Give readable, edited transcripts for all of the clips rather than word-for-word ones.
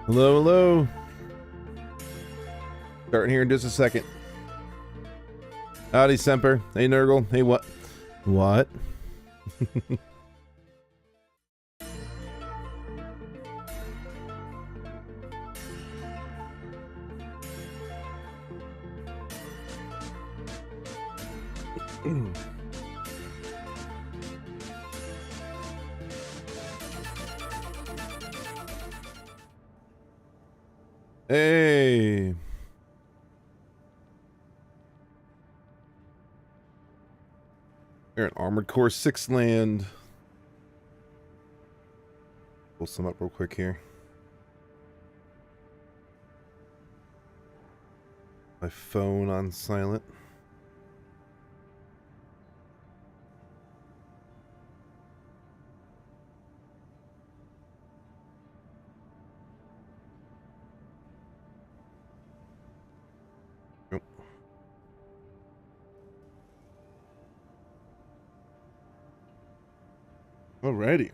Hello, hello. Starting here in just a second. Howdy, Semper. Hey, Nurgle. Hey, what? What? Hey. We're in Armored Core 6 land. Pull some up real quick here. My phone on silent. Nope. Alrighty.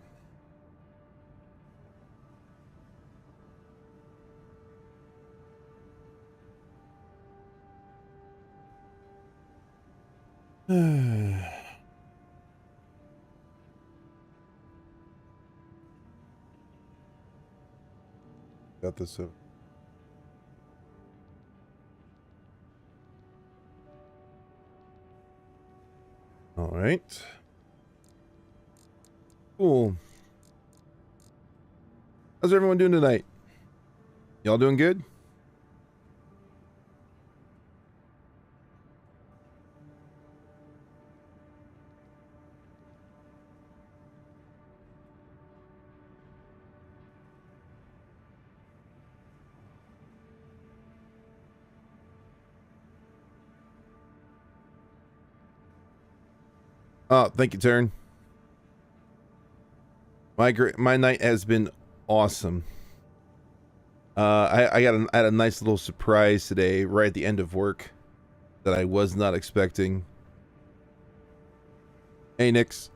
Got this up. All right. Cool. How's everyone doing tonight? Y'all doing good? Oh, thank you, Turn. My night has been awesome. I had a nice little surprise today, right at the end of work, that I was not expecting. Hey, Nix.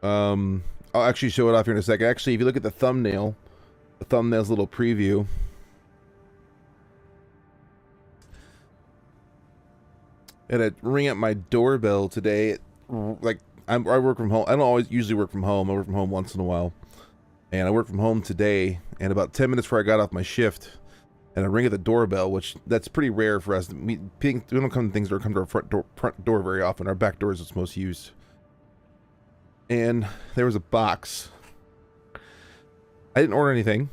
I'll actually show it off here in a second. Actually, if you look at the thumbnail's a little preview. I had a ring at my doorbell today. Like, I work from home. I don't always usually work from home. I work from home once in a while. And I work from home today, and about 10 minutes before I got off my shift, and I ring at the doorbell, which that's pretty rare for us. We don't come to things that come to our front door very often. Our back door is what's most used. And there was a box. I didn't order anything,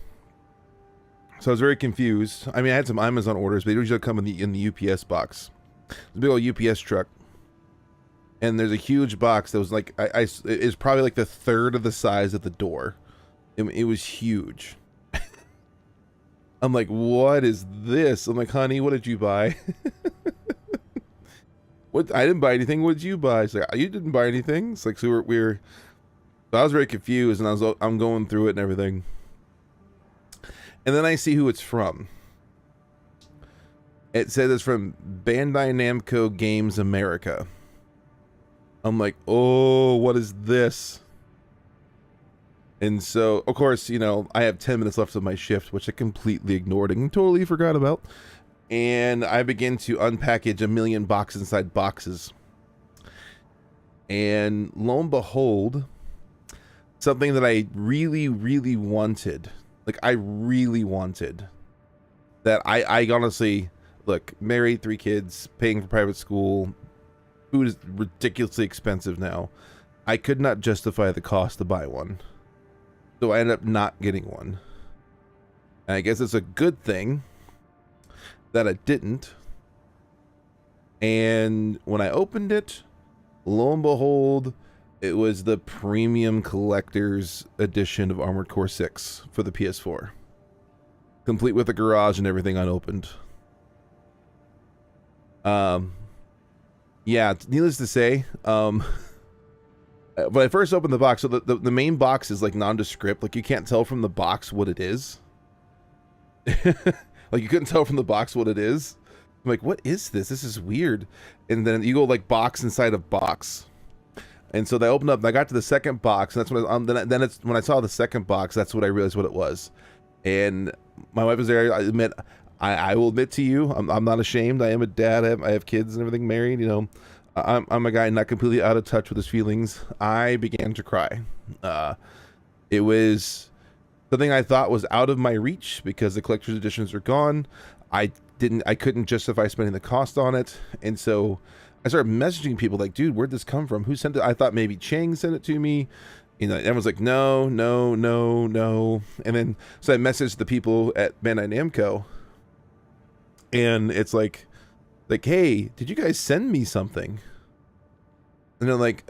so I was very confused. I mean, I had some Amazon orders, but they usually come in the UPS box. It's a big old UPS truck. And there's a huge box that was like, it's probably like the third of the size of the door. It was huge. I'm like, what is this? I'm like, honey, what did you buy? What? I didn't buy anything. What did you buy? It's like, you didn't buy anything. It's like, so so I was very confused, and I'm going through it and everything. And then I see who it's from. It says it's from Bandai Namco Games America. I'm like, oh, what is this? And so, of course, you know, I have 10 minutes left of my shift, which I completely ignored and totally forgot about. And I begin to unpackage a million boxes inside boxes. And lo and behold, something that I really, really wanted. Like, I really wanted. That I honestly, look, married, 3 kids, paying for private school. Food is ridiculously expensive now. I could not justify the cost to buy one. So I ended up not getting one. And I guess it's a good thing that I didn't. And when I opened it, lo and behold, it was the premium collector's edition of Armored Core 6 for the PS4. Complete with a garage and everything unopened. Yeah, needless to say, when I first opened the box, so the main box is like nondescript. Like, you can't tell from the box what it is. Like, you couldn't tell from the box what it is. I'm like, what is this? This is weird. And then you go like box inside of box. And so they opened up, and I got to the second box, and that's when then it's when I saw the second box, that's what I realized what it was. And my wife was there. I will admit to you, I'm not ashamed. I am a dad. I have kids and everything, married. You know, I'm a guy not completely out of touch with his feelings. I began to cry. It was something I thought was out of my reach because the collector's editions are gone. I couldn't justify spending the cost on it, and so I started messaging people like, dude, where'd this come from? Who sent it? I thought maybe Chang sent it to me. You know, everyone's like, no, no, no, no. And then, so I messaged the people at Bandai Namco, and it's like, hey, did you guys send me something? And they're like,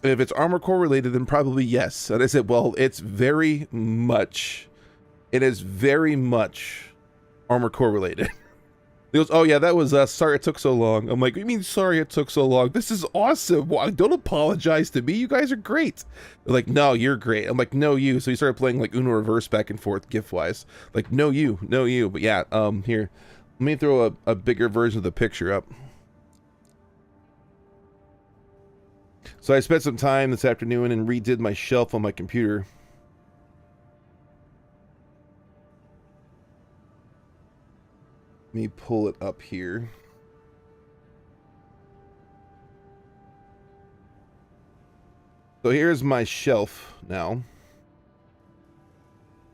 if it's Armor Core related, then probably yes. And I said, well, it is very much Armor Core related. He goes, oh yeah, that was us. Sorry it took so long. I'm like, what do you mean sorry it took so long? This is awesome. Well, don't apologize to me. You guys are great. They're like, no, you're great. I'm like, no, you. So he started playing like Uno Reverse back and forth gift-wise. Like, no, you. No, you. But yeah, here. Let me throw a bigger version of the picture up. So I spent some time this afternoon and redid my shelf on my computer. Let me pull it up here. So here's my shelf now.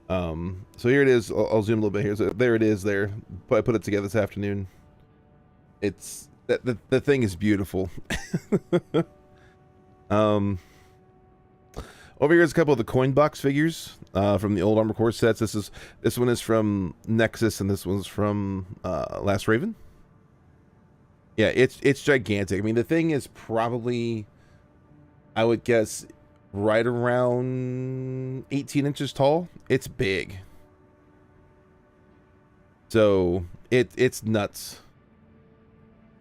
So here it is. I'll zoom a little bit here. So there it is there. I put it together this afternoon. It's the thing is beautiful. Over here is a couple of the coin box figures from the old Armor Core sets. This one is from Nexus, and this one's from Last Raven. Yeah, it's gigantic. I mean, the thing is probably, I would guess, right around 18 inches tall. It's big. So it's nuts.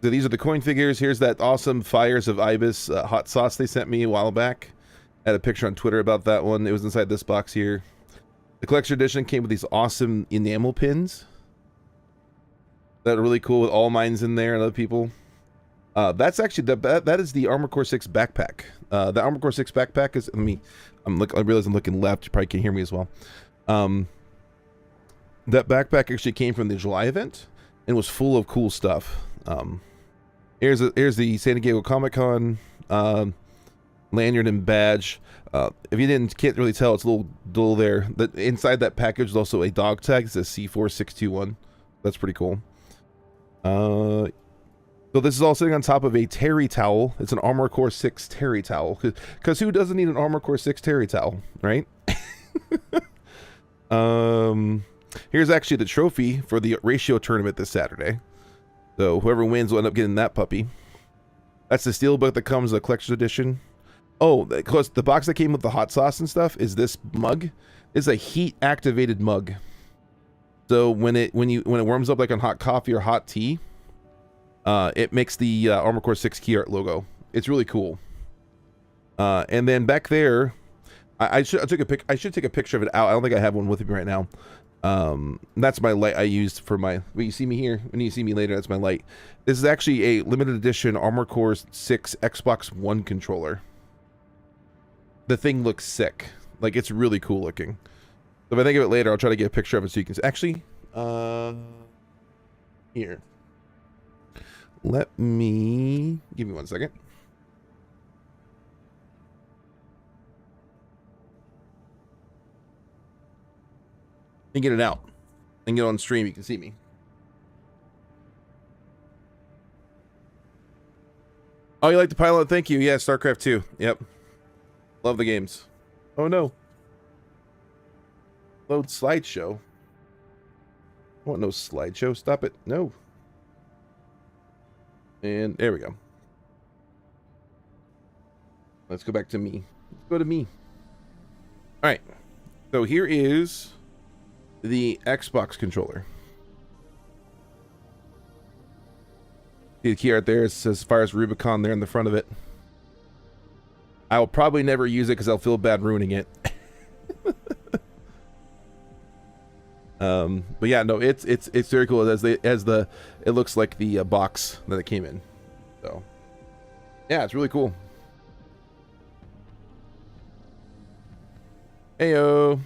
So these are the coin figures. Here's that awesome Fires of Ibis hot sauce they sent me a while back. I had a picture on Twitter about that one. It was inside this box here. The collector edition came with these awesome enamel pins that are really cool with all mines in there and other people. That's actually that is the Armor Core 6 backpack. The Armor Core 6 backpack is, I realize I'm looking left. You probably can hear me as well. That backpack actually came from the July event and was full of cool stuff. Here's the San Diego Comic-Con lanyard and badge. If you can't really tell, it's a little dull there. Inside that package is also a dog tag. It says C4621. That's pretty cool. So this is all sitting on top of a terry towel. It's an Armor Core 6 terry towel. Because who doesn't need an Armor Core 6 terry towel, right? Here's actually the trophy for the ratio tournament this Saturday. So whoever wins will end up getting that puppy. That's the steelbook that comes with the collector's edition. Oh, because the box that came with the hot sauce and stuff is this mug. It's a heat activated mug. So when it warms up like on hot coffee or hot tea, it makes the Armor Core 6 key art logo. It's really cool. And then back there, I should take a picture of it out. I don't think I have one with me right now. That's my light I used for my, when you see me here, when you see me later, that's my light. This is actually a limited edition Armor Core 6 Xbox One controller. The thing looks sick. Like, it's really cool looking. So if I think of it later, I'll try to get a picture of it so you can see. Actually, here. Let me, give me 1 second. And get it out and get on stream. You can see me. Oh, you like the pilot? Thank you. Yeah, StarCraft 2. Yep. Love the games. Oh no. Load slideshow. I want no slideshow. Stop it. No. And there we go. Let's go back to me. Let's go to me. All right. So here is the Xbox controller. See the key art there. It says Fires Rubicon there in the front of it. I will probably never use it because I'll feel bad ruining it. But yeah, no, it's very cool it looks like the box that it came in. So yeah, it's really cool. Heyo.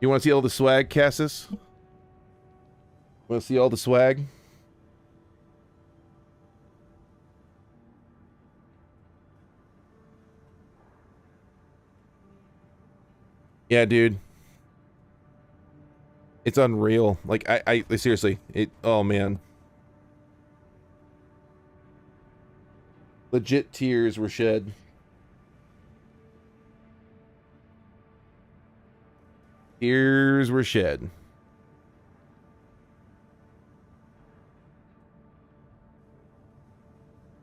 You want to see all the swag, Cassis? Want to see all the swag? Yeah, dude. It's unreal. Like, I seriously, oh man. Legit tears were shed. Tears were shed.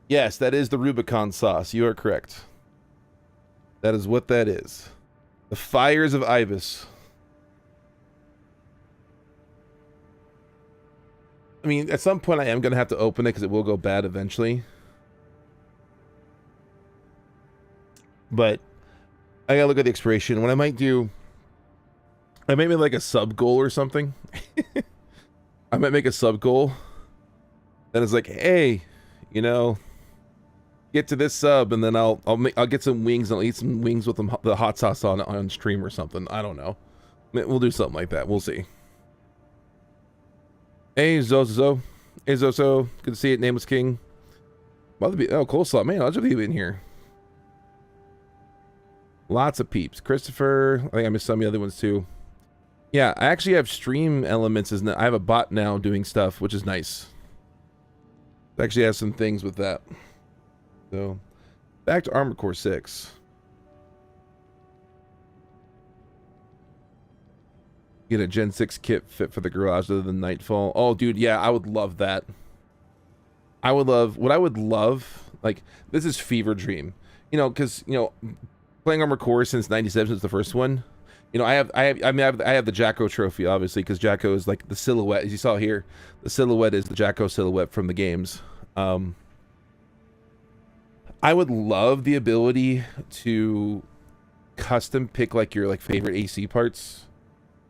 Yes, that is the Rubicon sauce. You are correct. That is what that is. The fires of Ibis. I mean, at some point I am going to have to open it because it will go bad eventually. But I gotta look at the expiration. What I might do, I might make like a sub goal or something. I might make a sub goal that is like, hey, you know, get to this sub, and then I'll get some wings. And I'll eat some wings with the hot sauce on stream or something. I don't know. We'll do something like that. We'll see. Hey Zozo, hey Zozo, good to see it. Nameless King. Oh, coleslaw, man. Lots of you in here. Lots of peeps. Christopher, I think I missed some of the other ones too. Yeah, I actually have stream elements. I have a bot now doing stuff, which is nice. It actually has some things with that. So, back to Armored Core 6. Get a Gen 6 kit fit for the garage other than Nightfall. Oh, dude, yeah, I would love that. What I would love, like, this is fever dream. You know, because, you know, playing Armored Core since '97 is the first one. You know, I have the Jacko trophy, obviously, because Jacko is like the silhouette, as you saw here. The silhouette is the Jacko silhouette from the games. I would love the ability to custom pick like your favorite AC parts,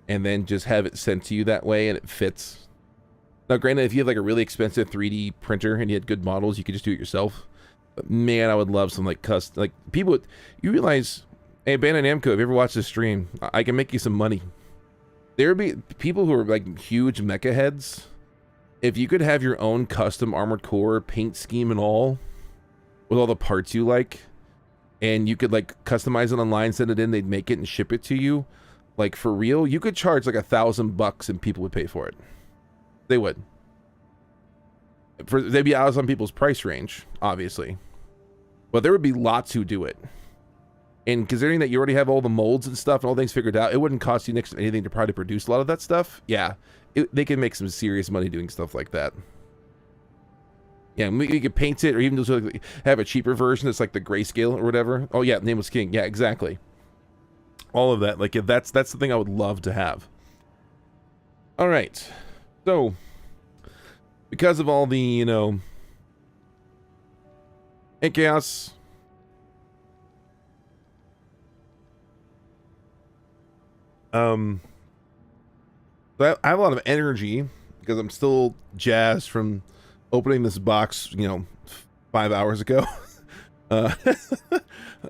and then just have it sent to you that way, and it fits. Now, granted, if you have like a really expensive 3D printer and you had good models, you could just do it yourself. But man, I would love some custom, people. You realize, hey, Bandai Namco, if you ever watch this stream, I can make you some money. There would be people who are like huge mecha heads. If you could have your own custom Armored Core paint scheme and all, with all the parts you like, and you could customize it online, send it in, they'd make it and ship it to you, for real, you could charge $1,000 and people would pay for it. They would. They'd be out of some people's price range, obviously. But there would be lots who do it. And considering that you already have all the molds and stuff and all things figured out, it wouldn't cost you next to anything to probably produce a lot of that stuff. Yeah, they can make some serious money doing stuff like that. Yeah, we could paint it, or even just have a cheaper version that's like the grayscale or whatever. Oh yeah, Nameless King. Yeah, exactly. All of that. That's the thing I would love to have. All right. So, because of all the, you know, hey Chaos. I have a lot of energy because I'm still jazzed from opening this box, you know, 5 hours ago. So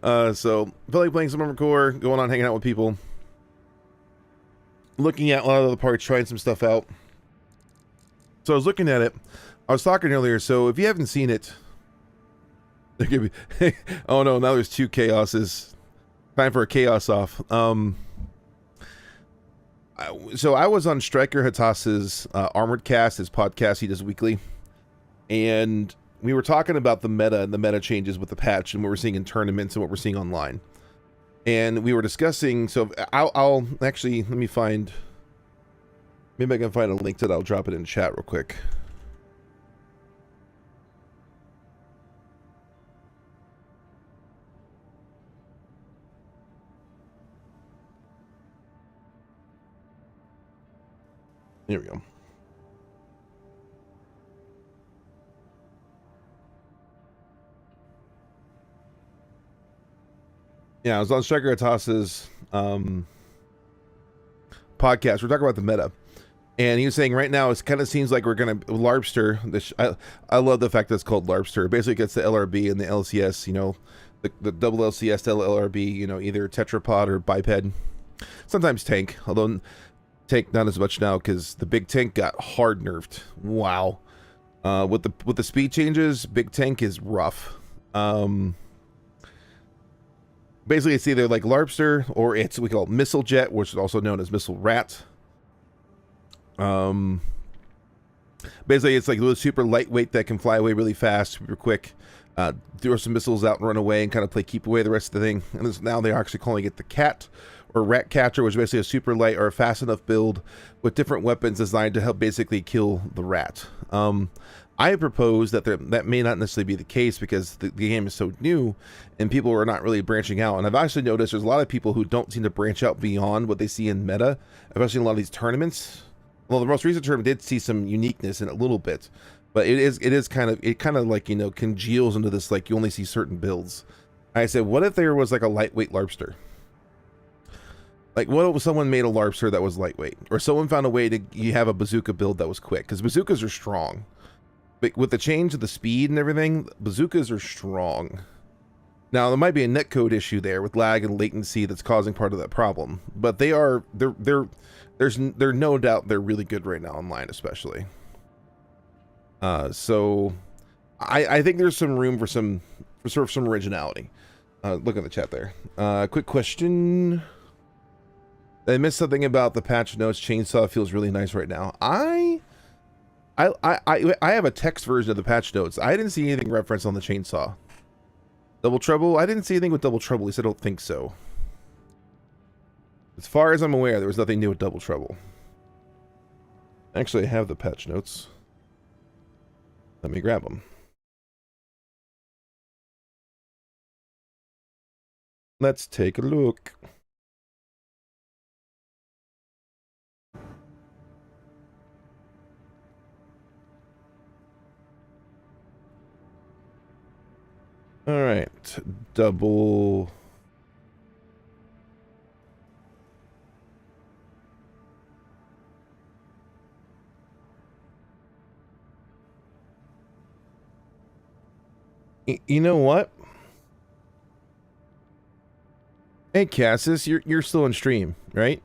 I feel like playing some Armored Core, going on hanging out with people, looking at a lot of the parts, trying some stuff out. So I was looking at it. I was talking earlier, so if you haven't seen it, there could be oh no, now there's 2 chaoses. Time for a chaos off. So I was on Striker Hatas's Armored Cast, his podcast he does weekly, and we were talking about the meta and the meta changes with the patch and what we're seeing in tournaments and what we're seeing online. And we were discussing, so I'll actually, let me find, maybe I can find a link to that. I'll drop it in chat real quick. Here we go. Yeah, I was on Striker Atas's podcast. We're talking about the meta, and he was saying right now it kind of seems like we're gonna Larpster. I love the fact that it's called Larpster. It basically gets the LRB and the LCS. You know, the double LCS to LRB. You know, either tetrapod or biped. Sometimes tank, although tank not as much now because the big tank got hard nerfed. Wow. With the speed changes, big tank is rough. Basically, it's either like Larpster or it's we call it Missile Jet, which is also known as Missile Rat. Basically, it's like a little super lightweight that can fly away really fast, super quick. Throw some missiles out and run away and kind of play keep away the rest of the thing. And now they're actually calling it the Cat or Rat Catcher, which is basically a super light or a fast enough build with different weapons designed to help basically kill the rat. I propose that that may not necessarily be the case because the game is so new and people are not really branching out. And I've actually noticed there's a lot of people who don't seem to branch out beyond what they see in meta, especially in a lot of these tournaments. Well, the most recent tournament did see some uniqueness in it a little bit, but it kind of like, you know, congeals into this, like you only see certain builds. I said, what if there was like a lightweight Larpster? Like, what if someone made a Larpster that was lightweight? Or someone found a way to you have a bazooka build that was quick? Because bazookas are strong. But with the change of the speed and everything, bazookas are strong. Now, there might be a netcode issue there with lag and latency that's causing part of that problem. But they're no doubt they're really good right now online, especially. So I think there's some room for some originality. Look at the chat there. Quick question. I missed something about the patch notes. Chainsaw feels really nice right now. I have a text version of the patch notes. I didn't see anything referenced on the chainsaw. Double Trouble? I didn't see anything with Double Trouble. At least I don't think so. As far as I'm aware, there was nothing new with Double Trouble. Actually, I have the patch notes. Let me grab them. Let's take a look. All right, double. You know what? Hey, Cassis, you're still on stream, right?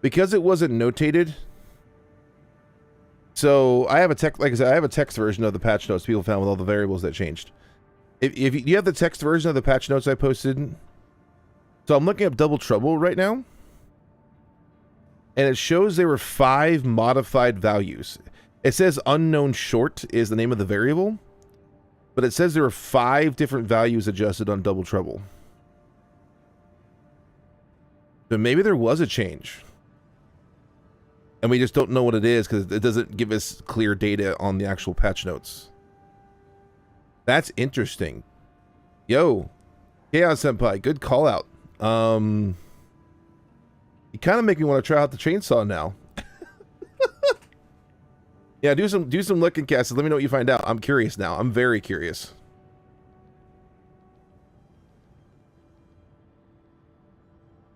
Because it wasn't notated. So I have a text, like I said, I have a text version of the patch notes people found with all the variables that changed. If you have the text version of the patch notes I posted, so I'm looking up Double Trouble right now, and it shows there were 5 modified values. It says unknown short is the name of the variable, but it says there were 5 different values adjusted on Double Trouble. So maybe there was a change. And we just don't know what it is because it doesn't give us clear data on the actual patch notes. That's interesting. Yo, Chaos Senpai, good call out. You kind of make me want to try out the chainsaw now. Yeah, do some looking, Cassis. Let me know what you find out. I'm curious now. I'm very curious.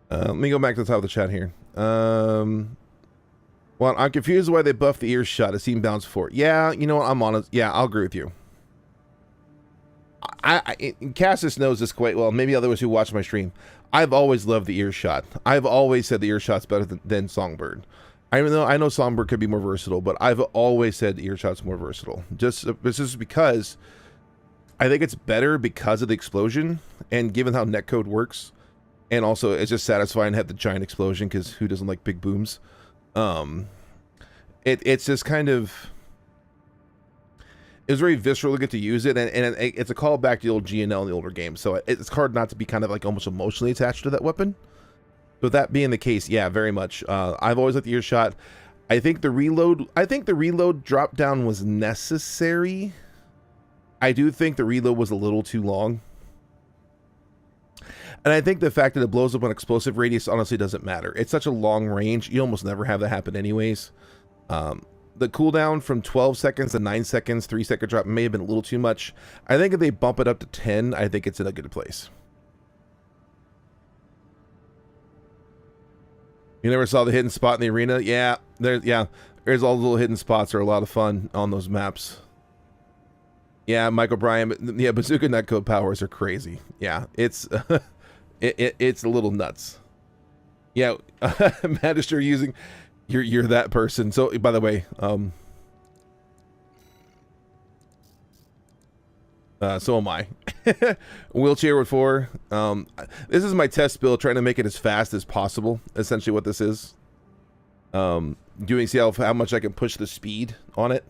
Let me go back to the top of the chat here. Well, I'm confused why they buffed the earshot. It seemed balanced for. Yeah, you know what? I'm honest. Yeah, I'll agree with you. Cassis knows this quite well. Maybe others who watch my stream. I've always loved the earshot. I've always said the earshot's better than Songbird. I know Songbird could be more versatile, but I've always said the earshot's more versatile. This is because I think it's better because of the explosion and given how netcode works, and also it's just satisfying to have the giant explosion because who doesn't like big booms? It's just kind of, it was very visceral to get to use it, and it's a callback to the old GNL in the older games, so it's hard not to be kind of like almost emotionally attached to that weapon. But that being the case, yeah, very much. I've always liked the earshot. I think the reload drop down was necessary. I do think the reload was a little too long. And I think the fact that it blows up on explosive radius honestly doesn't matter. It's such a long range, you almost never have that happen anyways. The cooldown from 12 seconds to 9 seconds, 3-second drop may have been a little too much. I think if they bump it up to 10, I think it's in a good place. You never saw the hidden spot in the arena? Yeah, there's all the little hidden spots are a lot of fun on those maps. Yeah, Michael Bryan. Yeah, bazooka netcode powers are crazy. Yeah, it's it's a little nuts. Yeah, Magister using you're that person. So by the way, so am I. Wheelchair with 4. This is my test build, trying to make it as fast as possible. Essentially, what this is. Doing see how much I can push the speed on it,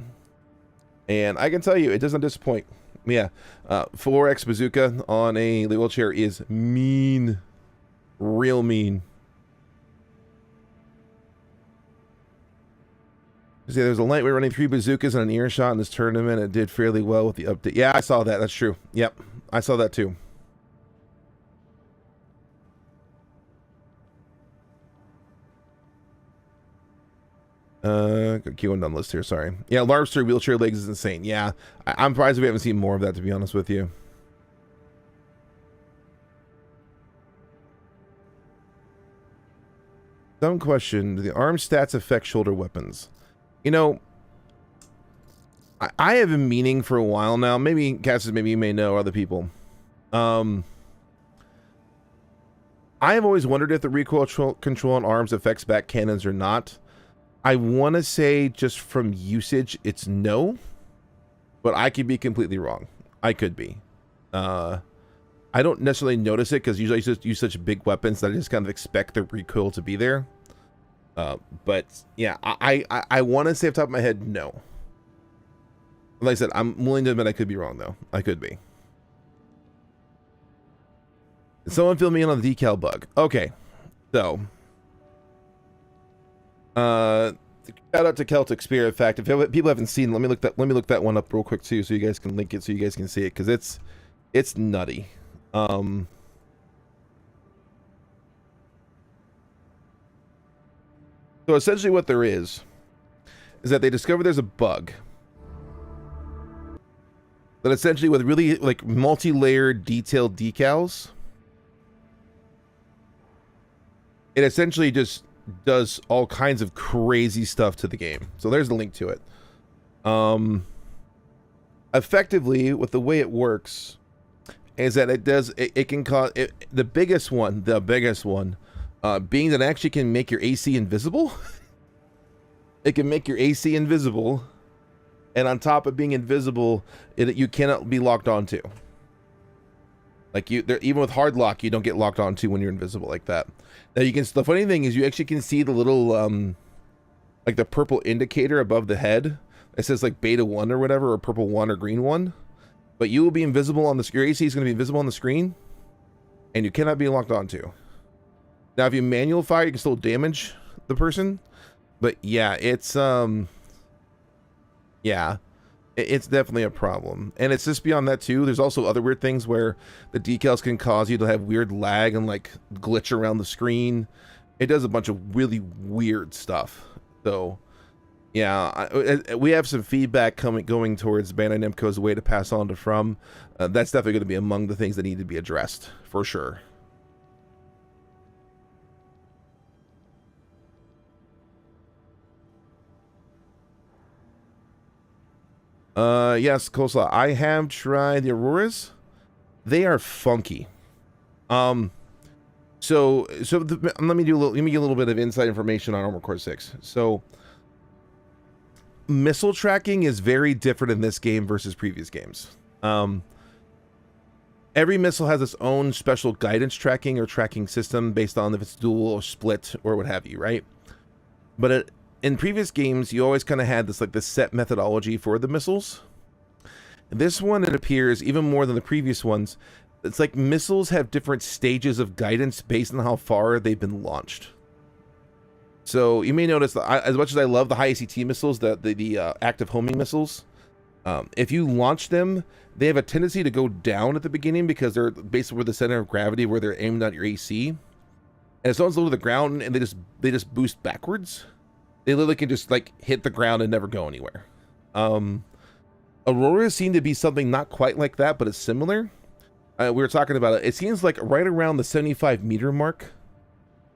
and I can tell you it doesn't disappoint. Yeah, 4x bazooka on a wheelchair is mean, real mean. See, there's a lightweight running 3 bazookas and an earshot in this tournament. It did fairly well with the update. Yeah, I saw that. That's true. Yep, I saw that too. Got Q1 on list here. Sorry. Yeah, Larpster wheelchair legs is insane. Yeah, I'm surprised we haven't seen more of that, to be honest with you. Dumb question: do the arm stats affect shoulder weapons? You know, I have been meaning for a while now. Maybe Cassis, maybe you may know, other people. I have always wondered if the recoil control on arms affects back cannons or not. I want to say just from usage, it's no, but I could be completely wrong. I could be. I don't necessarily notice it because usually I just use such big weapons that I just kind of expect the recoil to be there. But yeah, I want to say off the top of my head, no. Like I said, I'm willing to admit I could be wrong though. I could be. Someone fill me in on the decal bug. Okay, so shout out to Celtic Spear. In fact, if people haven't seen, let me look that one up real quick too, so you guys can link it, so you guys can see it, because it's nutty. So essentially, what there is that they discover there's a bug that essentially, with really like multi-layered detailed decals, it essentially just does all kinds of crazy stuff to the game. So there's the link to it. Effectively, with the way it works is that it can cause the biggest one being that it actually can make your AC invisible. It can make your AC invisible, and on top of being invisible, you cannot be locked onto. Like even with hard lock, you don't get locked onto when you're invisible like that. Now you can. The funny thing is, you actually can see the little like the purple indicator above the head. It says like beta 1 or whatever, or purple 1 or green 1. But you will be invisible on the screen. Your AC is going to be invisible on the screen, and you cannot be locked onto. Now, if you manual fire, you can still damage the person. But yeah, it's it's definitely a problem. And it's just beyond that too. There's also other weird things where the decals can cause you to have weird lag and like glitch around the screen. It does a bunch of really weird stuff. So yeah, we have some feedback going towards Bandai Namco's way to pass on to From. That's definitely going to be among the things that need to be addressed for sure. Yes, Coleslaw. I have tried the Auroras. They are funky. Let me give a little bit of inside information on Armored Core 6. So, missile tracking is very different in this game versus previous games. Every missile has its own special guidance tracking or tracking system based on if it's dual or split or what have you, right? But in previous games, you always kind of had this set methodology for the missiles. This one, it appears, even more than the previous ones, it's like missiles have different stages of guidance based on how far they've been launched. So you may notice that as much as I love the high ACT missiles, the active homing missiles, if you launch them, they have a tendency to go down at the beginning because they're basically where the center of gravity, where they're aimed at your AC. And if someone's low to the ground and they just boost backwards, they literally can just like hit the ground and never go anywhere. Aurora seem to be something not quite like that, but it's similar. We were talking about it. It seems like right around the 75 meter mark,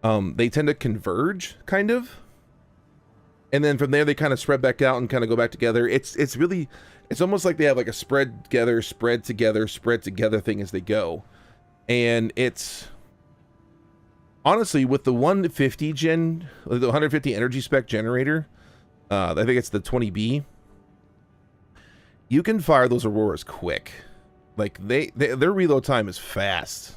they tend to converge, kind of. and then from there they kind of spread back out and kind of go back together. It's really, it's almost like they have like a spread together, spread together, spread together thing as they go. And it's honestly with the 150 gen, the 150 energy spec generator, I think it's the 20B, you can fire those auroras quick. Like their reload time is fast.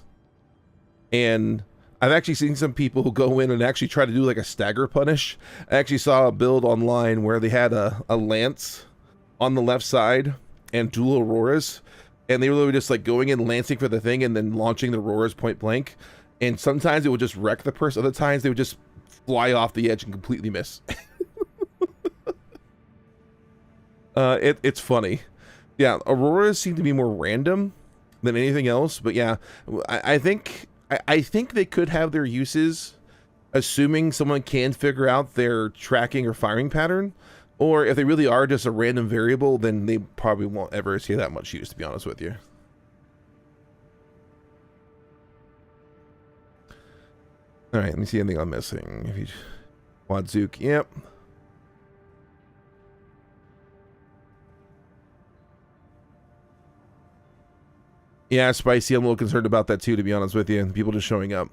And I've actually seen some people who go in and actually try to do like a stagger punish. I actually saw a build online where they had a lance on the left side and dual auroras, and they were literally just like going in, lancing for the thing, and then launching the auroras point blank. And sometimes it would just wreck the person. Other times they would just fly off the edge and completely miss. It's funny. Yeah, auroras seem to be more random than anything else, but yeah, I think they could have their uses, assuming someone can figure out their tracking or firing pattern, or if they really are just a random variable, then they probably won't ever see that much use, to be honest with you. All right, let me see anything I'm missing. If you Wadzook, yep. Yeah, Spicy, I'm a little concerned about that too, to be honest with you. People just showing up.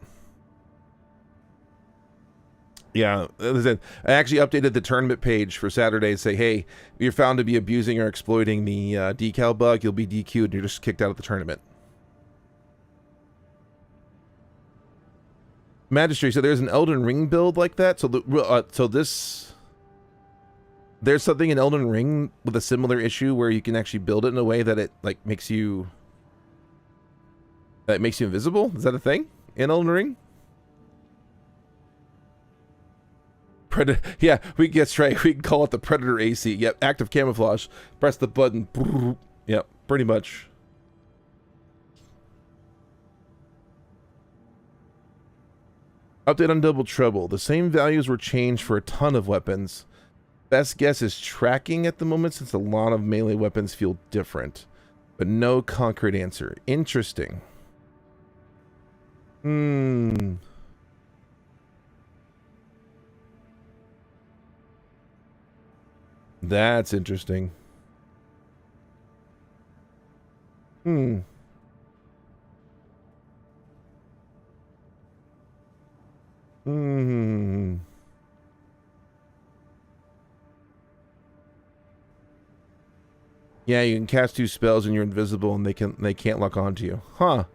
Yeah, listen, I actually updated the tournament page for Saturday to say, hey, if you're found to be abusing or exploiting the decal bug, you'll be DQ'd and you're just kicked out of the tournament. Magistrate, so there's an Elden Ring build like that? So there's something in Elden Ring with a similar issue where you can actually build it in a way that it like makes you invisible? Is that a thing in Elden Ring? Yeah, we get right. We can call it the Predator AC. Yep, active camouflage. Press the button. Yep, pretty much. Update on Double Trouble. The same values were changed for a ton of weapons. Best guess is tracking at the moment, since a lot of melee weapons feel different, but no concrete answer. Interesting. That's interesting. Yeah, you can cast 2 spells and you're invisible, and they can't lock onto you. Huh.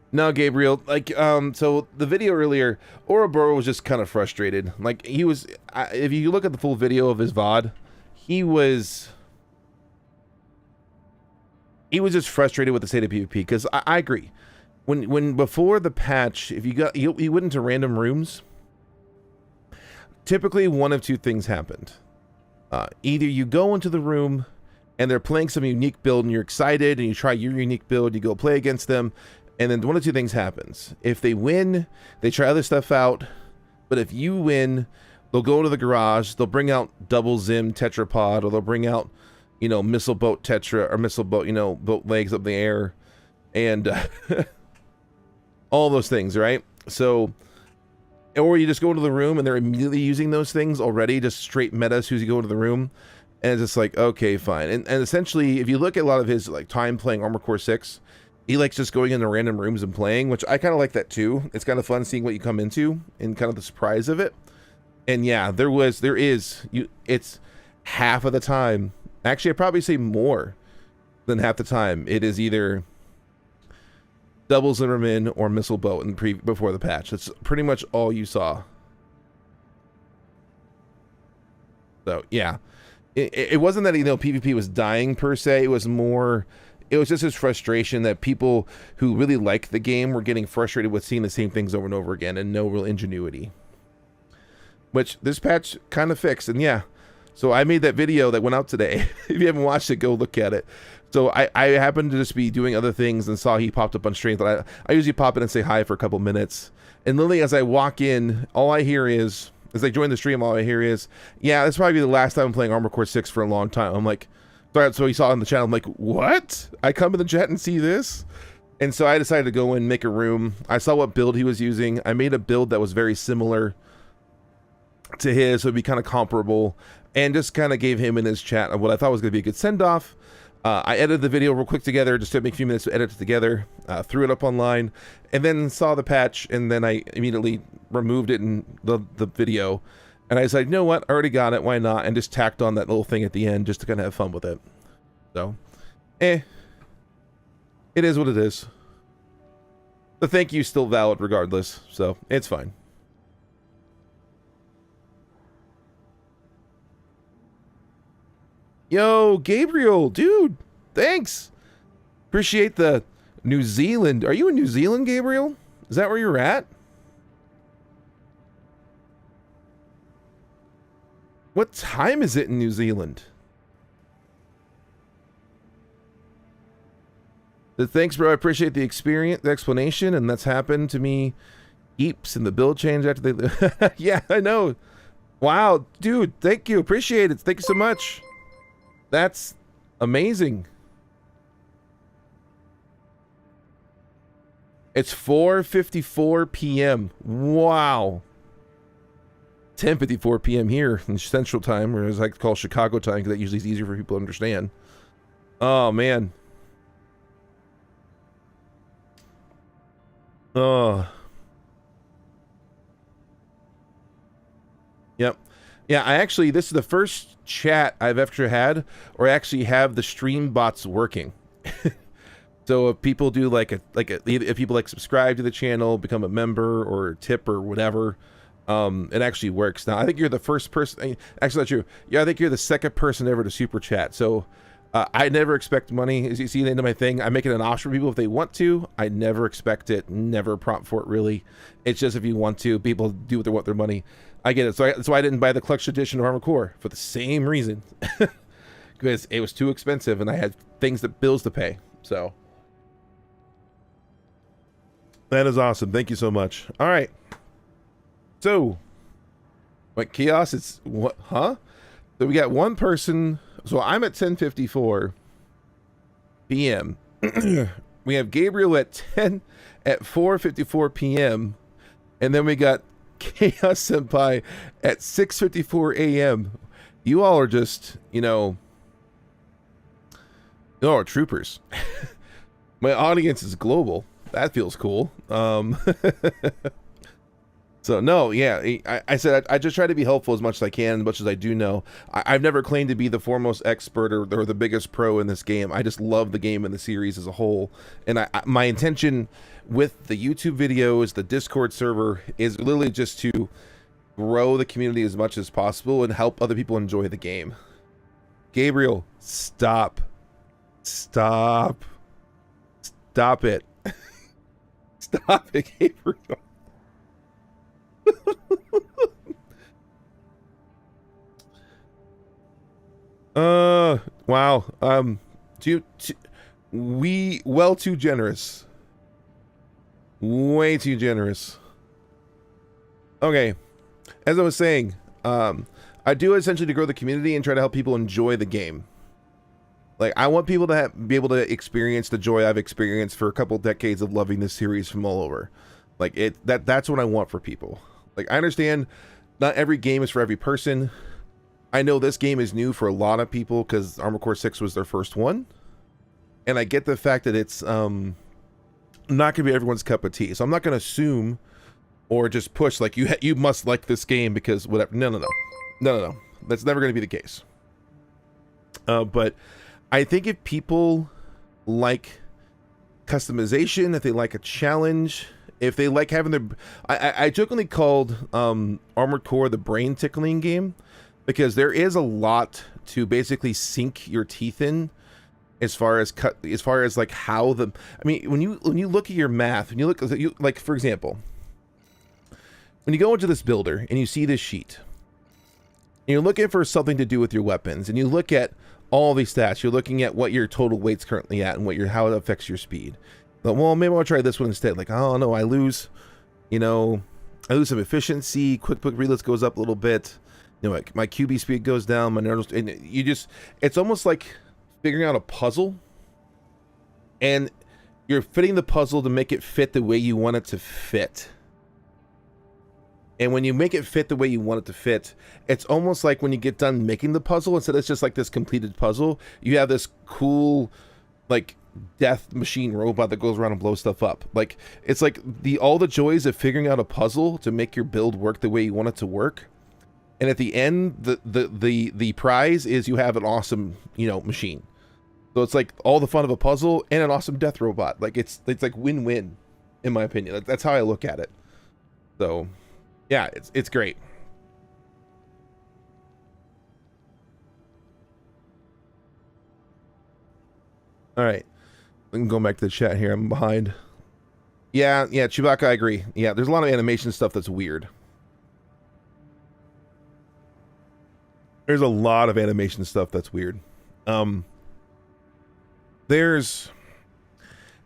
No, Gabriel, like, so the video earlier, Ouroboros was just kind of frustrated. Like, he was, if you look at the full video of his VOD, he was just frustrated with the state of PvP, because I agree. When before the patch, if you went into random rooms, typically one of two things happened. Either you go into the room and they're playing some unique build and you're excited and you try your unique build, you go play against them, and then one of two things happens. If they win, they try other stuff out, but if you win, they'll go into the garage, they'll bring out double Zim tetrapod, or they'll bring out, you know, missile boat tetra, or missile boat, you know, boat legs up in the air, and all those things, right? So, or you just go into the room and they're immediately using those things already, just straight meta as soon as you go into the room, and it's just like, okay, fine. And essentially, if you look at a lot of his like time playing Armored Core 6, he likes just going into random rooms and playing, which I kind of like that too. It's kind of fun seeing what you come into and kind of the surprise of it. And yeah, it's half of the time. Actually, I'd probably say more than half the time. It is either double Zimmerman or missile boat before the patch. That's pretty much all you saw. So yeah, it wasn't that, you know, PvP was dying per se. It was just his frustration that people who really like the game were getting frustrated with seeing the same things over and over again and no real ingenuity, which this patch kind of fixed. And yeah, so I made that video that went out today. If you haven't watched it, go look at it. So I happened to just be doing other things and saw he popped up on stream. That I usually pop in and say hi for a couple minutes, and literally as I walk in, all I hear is, as I join the stream, all I hear is, yeah, that's probably the last time I'm playing Armored Core 6 for a long time. I'm like, so he saw it on the channel. I'm like, what? I come in the chat and see this? And so I decided to go in, make a room. I saw what build he was using. I made a build that was very similar to his, so it'd be kind of comparable, and just kind of gave him in his chat of what I thought was going to be a good send-off. I edited the video real quick together, just took me a few minutes to edit it together, threw it up online, and then saw the patch, and then I immediately removed it in the video. And I was like, you know what, I already got it, why not? And just tacked on that little thing at the end just to kind of have fun with it. So, it is what it is. The thank you's still valid regardless, so it's fine. Yo, Gabriel, dude, thanks. Appreciate the New Zealand. Are you in New Zealand, Gabriel? Is that where you're at? What time is it in New Zealand? Thanks, bro. I appreciate the experience, the explanation, and that's happened to me heaps in the build change after they... Yeah, I know. Wow, dude, thank you. Appreciate it. Thank you so much. That's amazing. It's 4:54 p.m. Wow. 10:54 p.m. here in Central Time, or as I like to call Chicago time, because that usually is easier for people to understand. Oh, man. Oh. Yep. Yeah, this is the first chat I've ever had, or I actually have the stream bots working. So if people do if people subscribe to the channel, become a member or tip or whatever, it actually works. Now I think you're the first person. Actually, not true. Yeah, I think you're the second person ever to super chat. So I never expect money. As you see the end of my thing, I make it an option for people if they want to. I never expect it. Never prompt for it really. It's just if you want to, people do what they want their money. I get it. So that's why I didn't buy the collection edition of Armored Core for the same reason, because it was too expensive and I had bills to pay. So that is awesome. Thank you so much. All right. So, what chaos? It's what? Huh? So we got one person. So I'm at 10:54 p.m. We have Gabriel at 4:54 p.m. and then we got Chaos Senpai at 6:54 a.m. You all are just, you all are troopers. My audience is global. That feels cool. So no, yeah, I said I just try to be helpful as much as I can, as much as I do know. I've never claimed to be the foremost expert or the biggest pro in this game. I just love the game and the series as a whole. And my intention with the YouTube videos, the Discord server, is literally just to grow the community as much as possible and help other people enjoy the game. Gabriel, stop. Stop. Stop it. Stop it, Gabriel. Wow. Well too generous. Way too generous. Okay. As I was saying, I do essentially to grow the community and try to help people enjoy the game. Like, I want people to be able to experience the joy I've experienced for a couple decades of loving this series from all over. Like, that's what I want for people. Like, I understand not every game is for every person. I know this game is new for a lot of people because Armored Core 6 was their first one. And I get the fact that it's not going to be everyone's cup of tea. So I'm not going to assume or just push like you must like this game because whatever. No. That's never going to be the case. But I think if people like customization, if they like a challenge, if they like having their... I jokingly called Armored Core the brain tickling game because there is a lot to basically sink your teeth in as far as like how the... I mean, when you look at your math, when you look... like, for example, when you go into this builder and you see this sheet, and you're looking for something to do with your weapons, and you look at all these stats, you're looking at what your total weight's currently at and how it affects your speed. But, well, maybe I'll try this one instead. Like, oh no, I lose some efficiency. Quick reloads goes up a little bit. My QB speed goes down. My neural, and it's almost like figuring out a puzzle, and you're fitting the puzzle to make it fit the way you want it to fit. And when you make it fit the way you want it to fit, it's almost like when you get done making the puzzle, instead of just like this completed puzzle, you have this cool, like, death machine robot that goes around and blows stuff up. Like, it's like all the joys of figuring out a puzzle to make your build work the way you want it to work. And at the end, the prize is you have an awesome, you know, machine. So it's like all the fun of a puzzle and an awesome death robot. Like, it's like win-win, in my opinion. That's how I look at it. So yeah, it's great. All right, we can go back to the chat here. I'm behind. Yeah, Chewbacca, I agree. Yeah, there's a lot of animation stuff that's weird. There's a lot of animation stuff that's weird. There's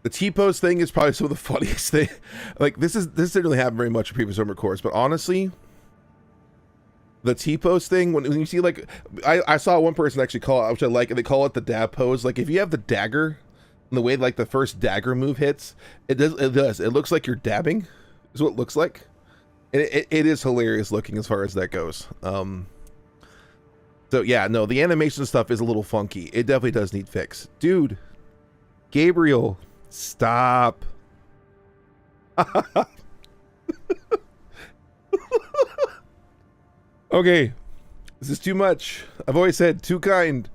the T-pose thing is probably some of the funniest thing. Like, this didn't really happen very much in previous Armored Cores, but honestly, the T-pose thing, when you see, like, I saw one person actually call it, which I like, and they call it the dab pose. Like, if you have the dagger, and the way, like, the first dagger move hits, it looks like you're dabbing, is what it looks like. And it is hilarious looking as far as that goes. So yeah, no, the animation stuff is a little funky. It definitely does need fix. Dude, Gabriel, stop. Okay, this is too much. I've always said too kind.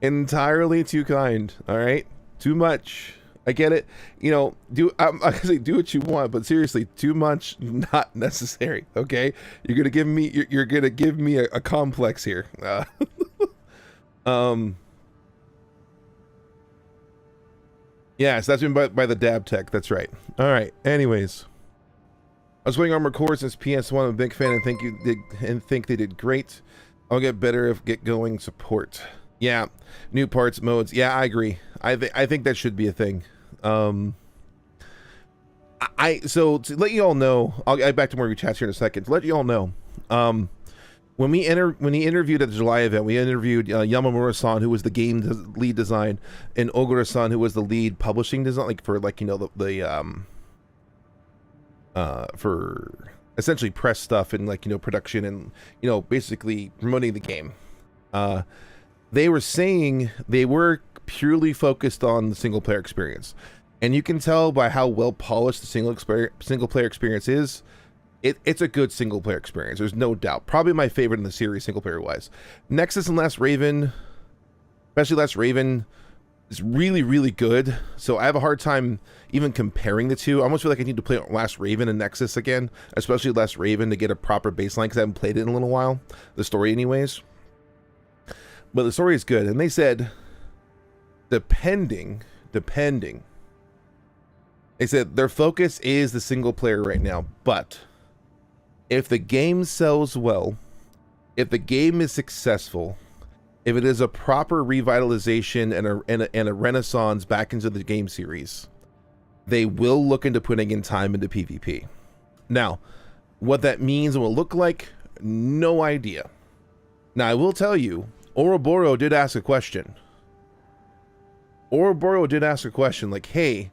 Entirely too kind. All right, too much. I get it. You know, I'm gonna say do what you want, but seriously, too much not necessary. Okay, you're gonna give me you're gonna give me a complex here. Yes, that's been by the dab tech. That's right. All right. Anyways, I was playing Armored Core since PS1. I'm a big fan and think they did great. I'll get better if get going support. Yeah, new parts, modes. Yeah, I agree. I think that should be a thing. So to let you all know, I'll get back to more of your chats here in a second. To let you all know, when he interviewed at the July event, we interviewed Yamamura-san, who was the game lead design, and Ogura-san, who was the lead publishing design, like for like, you know, for essentially press stuff and, like, you know, production and, you know, basically promoting the game. They were saying they were purely focused on the single player experience, and you can tell by how well polished the single player experience is. It's a good single player experience. There's no doubt. Probably my favorite in the series, single player wise. Nexus and Last Raven, especially Last Raven, is really, really good. So I have a hard time even comparing the two. I almost feel like I need to play Last Raven and Nexus again, especially Last Raven, to get a proper baseline, because I haven't played it in a little while. The story anyways. But the story is good. And they said, depending, they said their focus is the single player right now. But if the game sells well, if the game is successful, if it is a proper revitalization and a renaissance back into the game series, they will look into putting in time into PvP. Now, what that means and will look like, no idea. Now, I will tell you, Ouroboros did ask a question. Ouroboros did ask a question like, hey,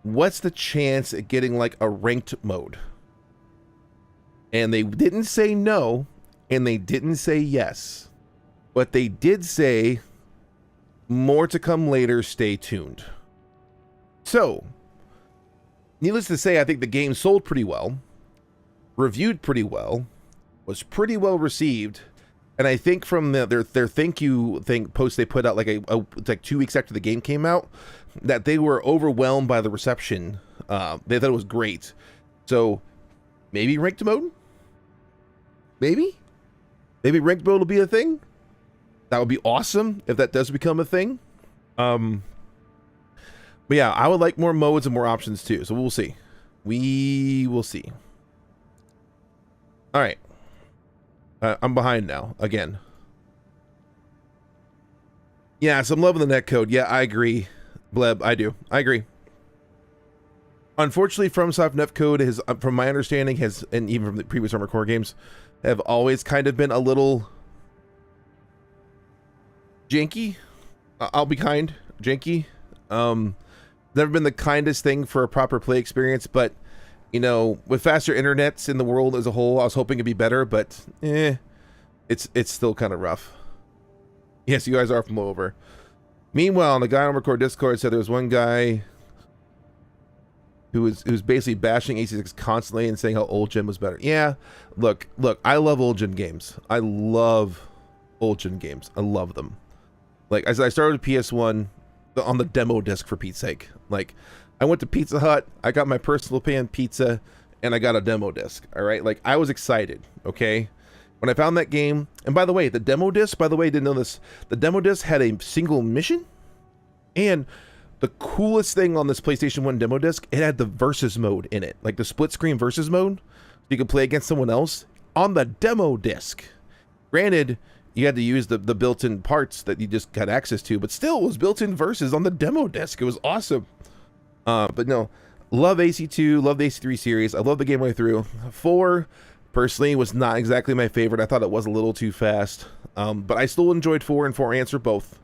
what's the chance at getting like a ranked mode? And they didn't say no, and they didn't say yes. But they did say, more to come later, stay tuned. So, needless to say, I think the game sold pretty well, reviewed pretty well, was pretty well received, and I think from their thank you post they put out like like 2 weeks after the game came out, that they were overwhelmed by the reception. They thought it was great. So, maybe ranked mode? Maybe ranked mode will be a thing. That would be awesome if that does become a thing. But yeah, I would like more modes and more options too. So we'll see. We will see. All right. I'm behind now again. Yeah, so I'm loving the netcode. Yeah, I agree. Bleb, I do. I agree. Unfortunately, FromSoft netcode has, from my understanding, has, and even from the previous Armored Core games, have always kind of been a little janky. I'll be kind. Janky. Never been the kindest thing for a proper play experience, but You know, with faster internets in the world as a whole, I was hoping it'd be better, but it's still kind of rough. Yes, you guys are from over. Meanwhile, the guy on Record Discord said there was one guy who was basically bashing AC6 constantly and saying how old gen was better. Yeah, look, I love old gen games. I love old gen games. I love them. Like, as I started with PS1 on the demo disc, for Pete's sake. Like, I went to Pizza Hut, I got my personal pan pizza, and I got a demo disc. All right, like, I was excited. Okay, when I found that game. And by the way, the demo disc, didn't know this, the demo disc had a single mission, and the coolest thing on this PlayStation 1 demo disc, it had the versus mode in it, like the split screen versus mode. You could play against someone else on the demo disc. Granted, you had to use the built-in parts that you just got access to, but still, it was built-in versus on the demo disc. It was awesome. But no, love AC2, love the AC3 series. I love the game way through. 4, personally, was not exactly my favorite. I thought it was a little too fast. But I still enjoyed 4, and 4 answer both.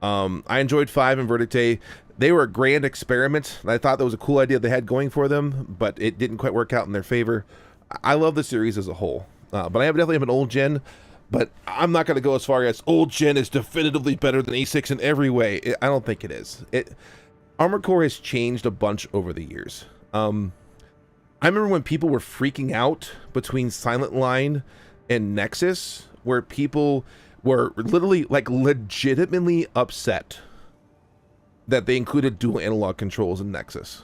I enjoyed 5 and Verdite. They were a grand experiment, and I thought that was a cool idea they had going for them, but it didn't quite work out in their favor. I love the series as a whole, but I definitely have an old gen, but I'm not going to go as far as old gen is definitively better than A6 in every way. I don't think it is. Armored Core has changed a bunch over the years. I remember when people were freaking out between Silent Line and Nexus, where people were literally, like, legitimately upset that they included dual analog controls in Nexus.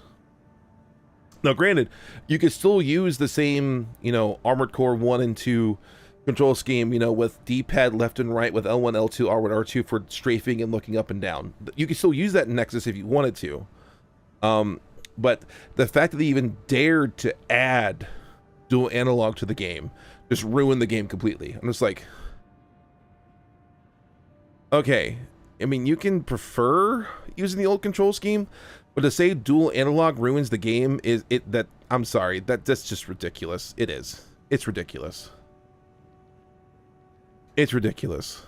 Now, granted, you could still use the same, you know, Armored Core 1 and 2 control scheme, you know, with D-pad left and right, with L1, L2, R1, R2 for strafing and looking up and down. You could still use that in Nexus if you wanted to. But the fact that they even dared to add dual analog to the game just ruined the game completely. I'm just like, okay, I mean, you can prefer using the old control scheme, but to say dual analog ruins the game I'm sorry, that's just ridiculous. It is. It's ridiculous. It's ridiculous.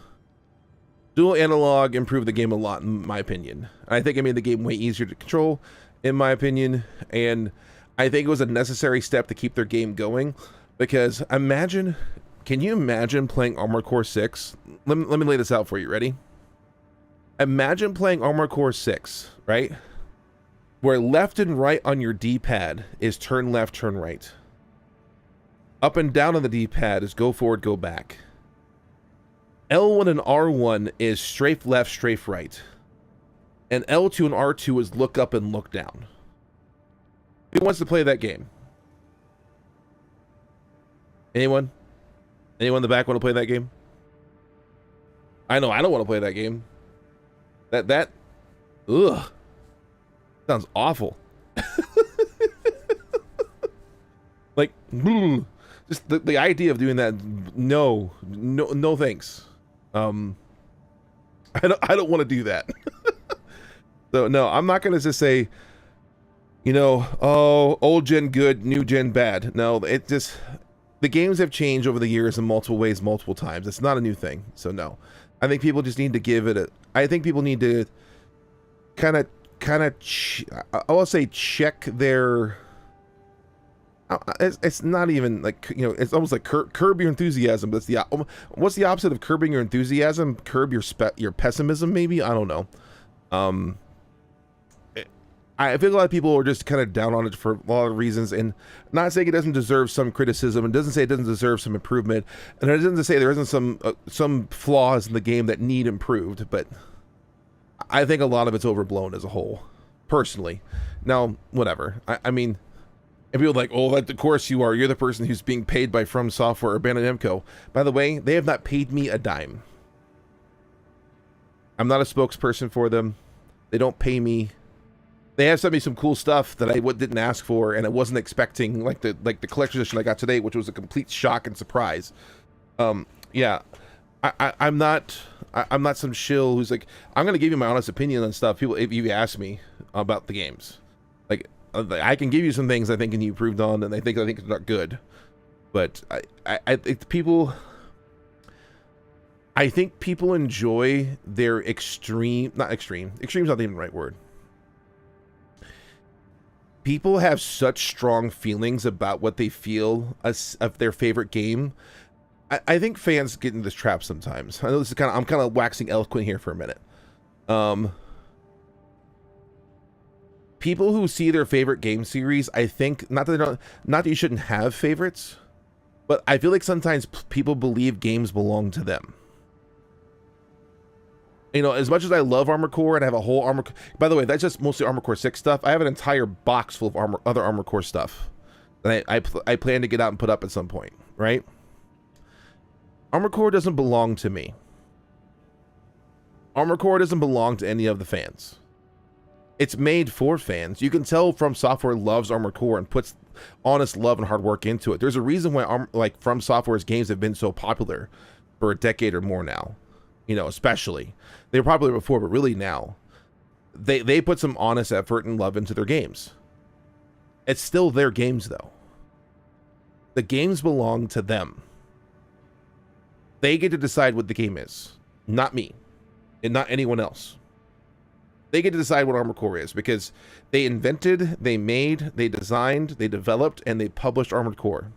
Dual analog improved the game a lot, in my opinion. I think it made the game way easier to control, in my opinion, and I think it was a necessary step to keep their game going, because can you imagine playing Armored Core 6? Let me lay this out for you. Ready? Imagine playing Armored Core 6, right? Where left and right on your D-pad is turn left, turn right. Up and down on the D-pad is go forward, go back. L1 and R1 is strafe left, strafe right. And L2 and R2 is look up and look down. Who wants to play that game? Anyone? Anyone in the back want to play that game? I know I don't want to play that game. Ugh. Sounds awful. Like, just the idea of doing that, no thanks. I don't want to do that. So no, I'm not gonna just say, you know, oh, old gen good, new gen bad. No, the games have changed over the years in multiple ways, multiple times. It's not a new thing. So no, I think people just need to give it I think people need to kind of I will say check their. It's not even like, you know, it's almost like curb your enthusiasm. But what's the opposite of curbing your enthusiasm? Curb your pessimism, maybe. I don't know. I feel a lot of people are just kind of down on it for a lot of reasons, and not saying it doesn't deserve some criticism, and doesn't say it doesn't deserve some improvement, and it doesn't say there isn't some flaws in the game that need improved, but I think a lot of it's overblown as a whole, personally. Now, whatever. I mean, and people are like, oh, of course you are. You're the person who's being paid by From Software or Bandai Namco. By the way, they have not paid me a dime. I'm not a spokesperson for them. They don't pay me. They have sent me some cool stuff that I didn't ask for, and I wasn't expecting, like the collector's edition I got today, which was a complete shock and surprise. Yeah, I'm not some shill who's like, I'm gonna give you my honest opinion on stuff. People, if you ask me about the games, like I can give you some things I think can be improved on, and I think it's not good. But I think people enjoy their extreme's not even the right word. people have such strong feelings about what they feel as of their favorite game. I think fans get in this trap sometimes. I know this is I'm kind of waxing eloquent here for a minute. People who see their favorite game series, I think, not that you shouldn't have favorites, but I feel like sometimes people believe games belong to them. You know, as much as I love Armored Core and I have a whole Armored... By the way, that's just mostly Armored Core 6 stuff. I have an entire box full of other Armored Core stuff that I plan to get out and put up at some point, right? Armored Core doesn't belong to me. Armored Core doesn't belong to any of the fans. It's made for fans. You can tell From Software loves Armored Core and puts honest love and hard work into it. There's a reason why From Software's games have been so popular for a decade or more now. You know, especially. They were popular before, but really now. They put some honest effort and love into their games. It's still their games, though. The games belong to them. They get to decide what the game is. Not me. And not anyone else. They get to decide what Armored Core is because they invented, they made, they designed, they developed, and they published Armored Core.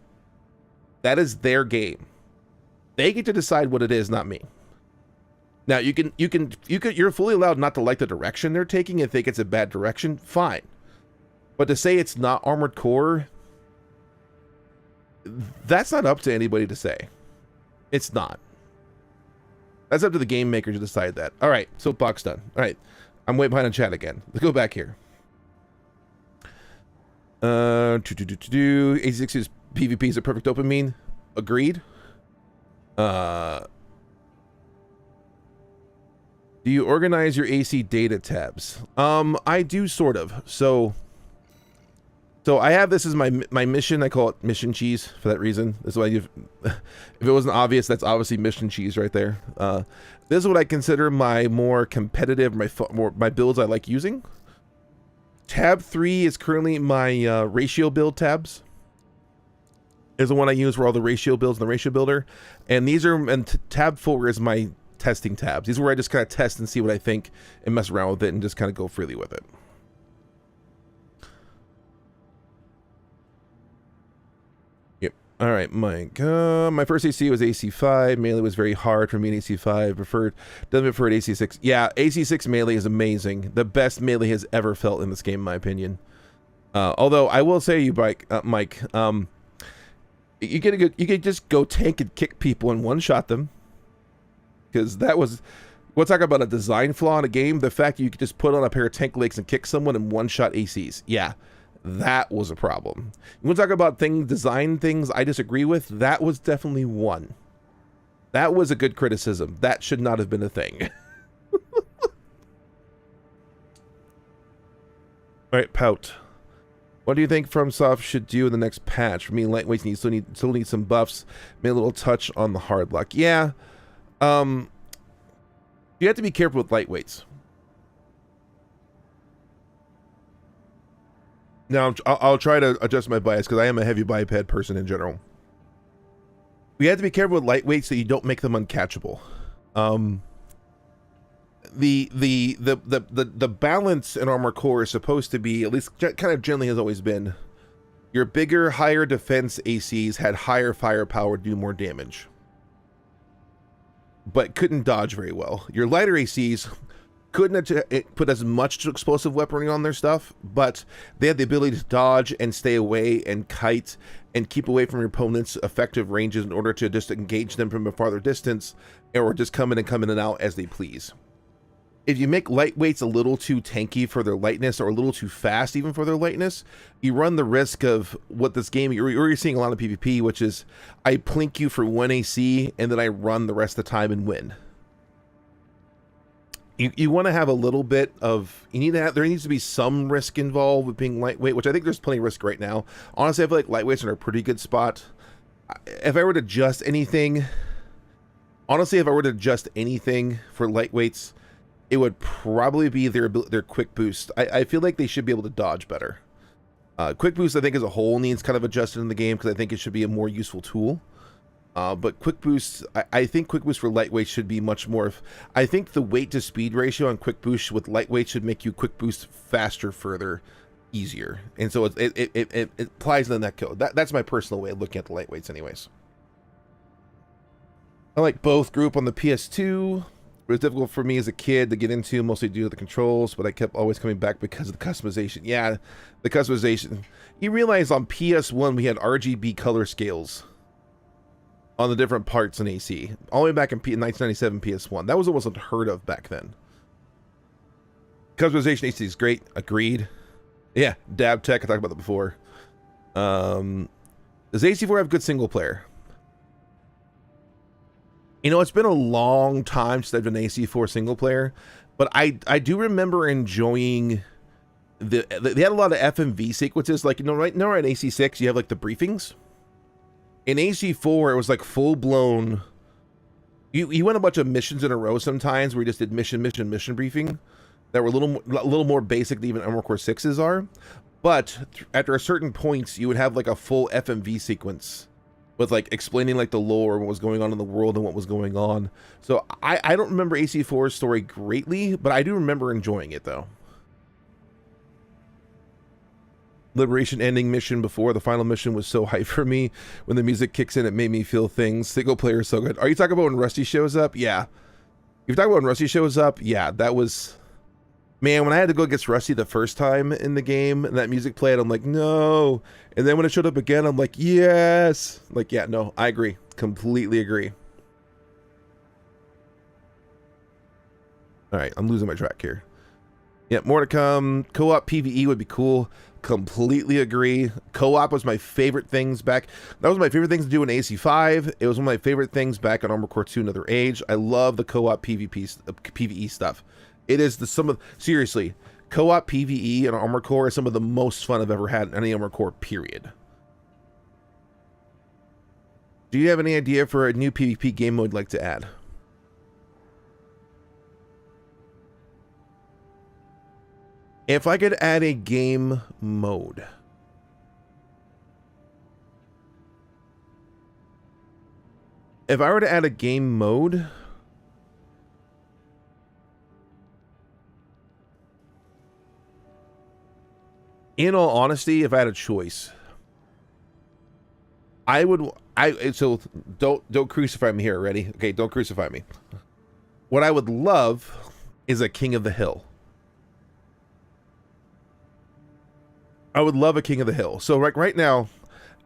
That is their game. They get to decide what it is, not me. Now you're fully allowed not to like the direction they're taking and think it's a bad direction, fine. But to say it's not Armored Core, that's not up to anybody to say. It's not. That's up to the game maker to decide that. All right, soapbox done. All right. I'm way behind on chat again. Let's go back here. AC6's PvP is a perfect dopamine. Agreed. Do you organize your AC data tabs? I do sort of. So I have this as my mission. I call it mission cheese for that reason. That's why if it wasn't obvious, that's obviously mission cheese right there. This is what I consider my more competitive, my builds I like using. Tab 3 is currently my ratio build tabs. Is the one I use for all the ratio builds in the ratio builder, and tab 4 is my testing tabs. These are where I just kind of test and see what I think and mess around with it and just kind of go freely with it. All right, Mike. My first AC was AC5. Melee was very hard for me in AC5. Doesn't prefer AC6. Yeah, AC6 melee is amazing. The best melee has ever felt in this game, in my opinion. Although I will say, Mike, you could just go tank and kick people and one-shot them, because we'll talk about a design flaw in a game. The fact that you could just put on a pair of tank legs and kick someone and one-shot ACs. Yeah. That was a problem. We'll talk about design things I disagree with. That was definitely one. That was a good criticism. That should not have been a thing. All right, Pout. What do you think FromSoft should do in the next patch? For me, lightweights still need some buffs. Maybe a little touch on the hard luck. Yeah. You have to be careful with lightweights. Now, I'll try to adjust my bias because I am a heavy biped person in general. We have to be careful with lightweights so you don't make them uncatchable. The balance in Armored Core is supposed to be, at least kind of generally has always been, your bigger, higher defense ACs had higher firepower to do more damage, but couldn't dodge very well. Your lighter ACs couldn't put as much explosive weaponry on their stuff, but they had the ability to dodge and stay away and kite and keep away from your opponent's effective ranges in order to just engage them from a farther distance, or just come in and out as they please. If you make lightweights a little too tanky for their lightness, or a little too fast even for their lightness, you run the risk of what this game, you're seeing a lot of PvP, which is I plink you for 1 AC and then I run the rest of the time and win. You want to have a little bit of, there needs to be some risk involved with being lightweight, which I think there's plenty of risk right now. Honestly, I feel like lightweights are in a pretty good spot. If I were to adjust anything, for lightweights, it would probably be their quick boost. I feel like they should be able to dodge better. Quick boost, I think, as a whole needs kind of adjusted in the game because I think it should be a more useful tool. But quick boost, I think quick boost for lightweight should be much more. I think the weight to speed ratio on quick boost with lightweight should make you quick boost faster further easier, and so it applies in the net code. That's my personal way of looking at the lightweights, anyways. I like both. Grew up on the PS2. It was difficult for me as a kid to get into, mostly due to the controls, but I kept always coming back because of the customization. Yeah, the customization. You realize on PS1 we had RGB color scales on the different parts in AC. All the way back in 1997 PS1. That was almost unheard of back then. Customization AC is great. Agreed. Yeah, Dab Tech. I talked about that before. Does AC4 have good single player? You know, it's been a long time since I've done AC4 single player, but I do remember enjoying they had a lot of FMV sequences. Like, you know, right now in AC6 you have like the briefings. In AC4 it was like full blown. You went a bunch of missions in a row sometimes where you just did mission briefing that were a little more basic than even Armored Core 6s are, but after a certain points you would have like a full FMV sequence with like explaining like the lore, what was going on in the world and what was going on. So I don't remember AC4's story greatly, but I do remember enjoying it though. Liberation ending mission before the final mission was so hype for me. When the music kicks in, it made me feel things. Single player is so good. Are you talking about when Rusty shows up? Yeah. You're talking about when Rusty shows up? Yeah, that was... Man, when I had to go against Rusty the first time in the game and that music played, I'm like, no. And then when it showed up again, I'm like, yes. Like, yeah, no, I agree. Completely agree. All right, I'm losing my track here. Yeah, more to come. Co-op PvE would be cool. Completely agree. Co-op was my favorite things back. That was my favorite things to do in AC5. It was one of my favorite things back on Armored Core 2 Another Age. I love the co-op PvE stuff. It is seriously, co-op PvE and Armored Core is some of the most fun I've ever had in any Armored Core, period. Do you have any idea for a new PvP game mode you'd like to add? If I could add a game mode. If I were to add a game mode... In all honesty, if I had a choice, so don't crucify me here, ready? Okay, don't crucify me. What I would love is a King of the Hill. I would love a King of the Hill. So right now,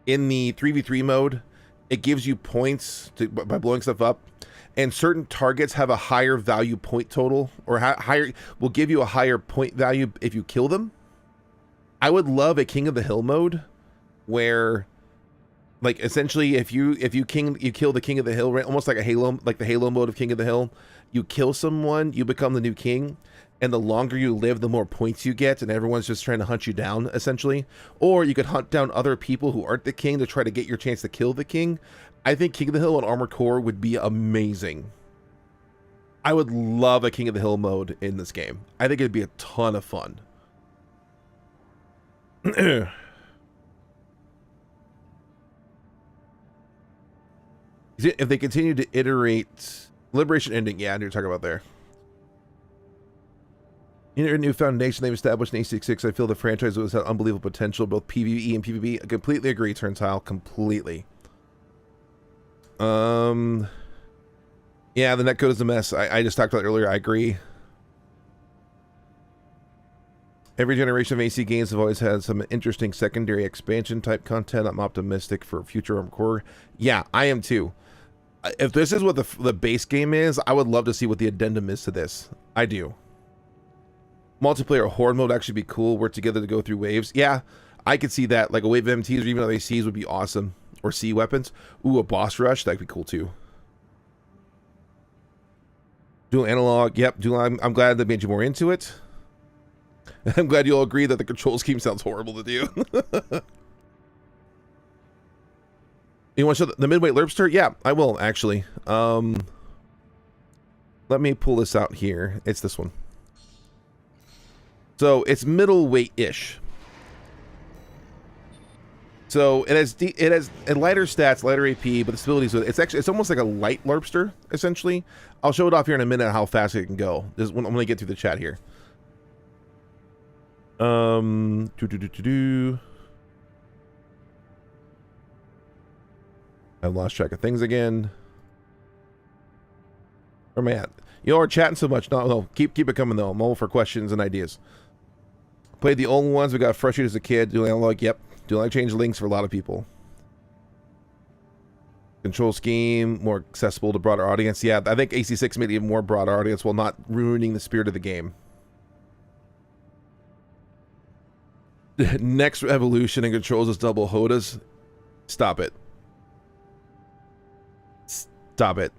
in the 3v3 mode, it gives you points by blowing stuff up, and certain targets have a higher value point total, or will give you a higher point value if you kill them. I would love a King of the Hill mode where, like, essentially if you kill the King of the Hill, right, almost like a Halo, like the Halo mode of King of the Hill. You kill someone, you become the new king, and the longer you live, the more points you get, and everyone's just trying to hunt you down, essentially. Or you could hunt down other people who aren't the king to try to get your chance to kill the king. I think King of the Hill and Armored Core would be amazing. I would love a King of the Hill mode in this game. I think it'd be a ton of fun. If they continue to iterate... Liberation ending, yeah, I knew what you're talking about there. In a new foundation they've established in AC6, I feel the franchise has had unbelievable potential, both PvE and PvP. I completely agree, Turntile, completely. Yeah, the netcode is a mess. I just talked about it earlier, I agree. Every generation of AC games have always had some interesting secondary expansion type content. I'm optimistic for future Armored Core. Yeah, I am too. If this is what the base game is, I would love to see what the addendum is to this. I do. Multiplayer horde mode actually be cool. Work together to go through waves. Yeah, I could see that. Like a wave of MTs or even other ACs would be awesome. Or sea weapons. Ooh, a boss rush. That'd be cool too. Dual analog. Yep, dual. I'm glad that made you more into it. I'm glad you all agree that the control scheme sounds horrible to do. You want to show the midweight Lerpster? Yeah, I will, actually. Let me pull this out here. It's this one. So, it's middleweight-ish. So, it has lighter stats, lighter AP, but the stability is... It's almost like a light Lerpster, essentially. I'll show it off here in a minute how fast it can go. Just when I get through the chat here. I've lost track of things again. Where am I at? You all are chatting so much. No, keep it coming though. I'm all for questions and ideas. Played the old ones. We got frustrated as a kid. Do like change links for a lot of people. Control scheme more accessible to broader audience. Yeah, I think AC6 made it even more broader audience while not ruining the spirit of the game. Next evolution in controls is double Hodas. Stop it. Stop it.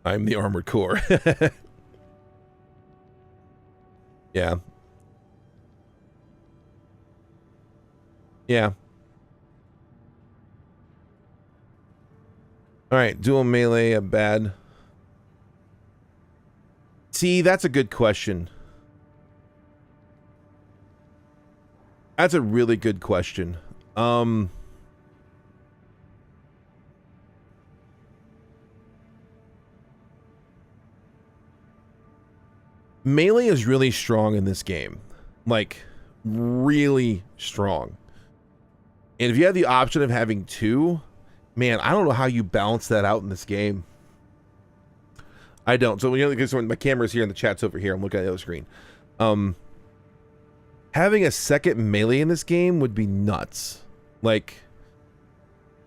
I'm the armored core. Yeah. Yeah. All right, dual melee, a bad. See, that's a good question. That's a really good question. Melee is really strong in this game. Like, really strong. And if you have the option of having two, man, I don't know how you balance that out in this game. I don't. So, because my camera's here and the chat's over here, I'm looking at the other screen. Having a second melee in this game would be nuts. Like,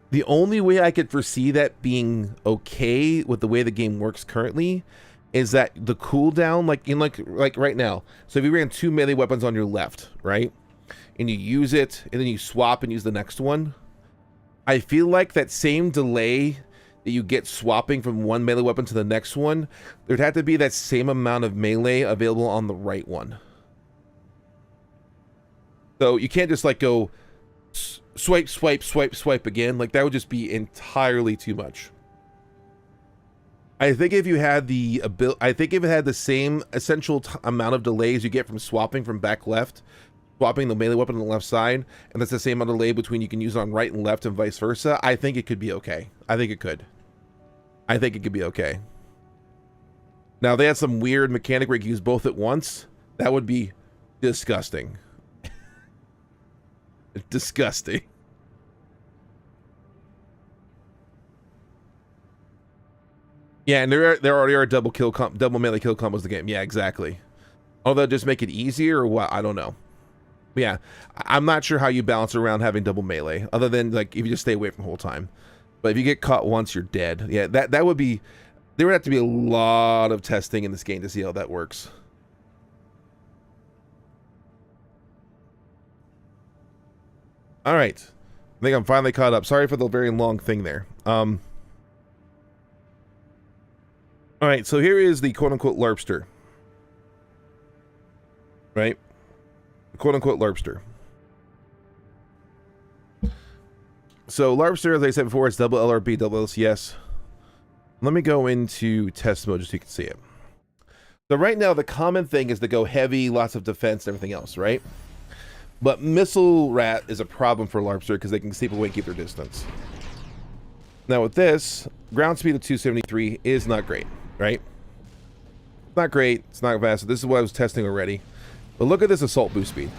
the only way I could foresee that being okay with the way the game works currently is that the cooldown, like right now. So if you ran two melee weapons on your left, right, and you use it, and then you swap and use the next one, I feel like that same delay that you get swapping from one melee weapon to the next one, there'd have to be that same amount of melee available on the right one. So you can't just like go swipe, swipe, swipe, swipe again. Like that would just be entirely too much. I think if you had the ability, I think if it had the same essential amount of delays you get from swapping from back left, swapping the melee weapon on the left side, and that's the same amount of delay between you can use it on right and left and vice versa, I think it could be okay. I think it could. I think it could be okay. Now, they had some weird mechanic where you can use both at once. That would be disgusting. Disgusting. Yeah, and there already are double melee kill combos in the game. Yeah, exactly. Although just make it easier or what? I don't know. But yeah, I'm not sure how you balance around having double melee, other than like if you just stay away from the whole time. But if you get caught once, you're dead. Yeah, that would be. There would have to be a lot of testing in this game to see how that works. All right, I think I'm finally caught up. Sorry for the very long thing there. All right, so here is the quote-unquote larpster. Right? The quote-unquote larpster. So larpster, as I said before, it's double LRB, double LCS. Let me go into test mode just so you can see it. So right now, the common thing is to go heavy, lots of defense, and everything else, right? But missile rat is a problem for larpster because they can sleep away and keep their distance. Now with this, ground speed of 273 is not great. Right? It's not great. It's not fast. This is what I was testing already. But look at this assault boost speed.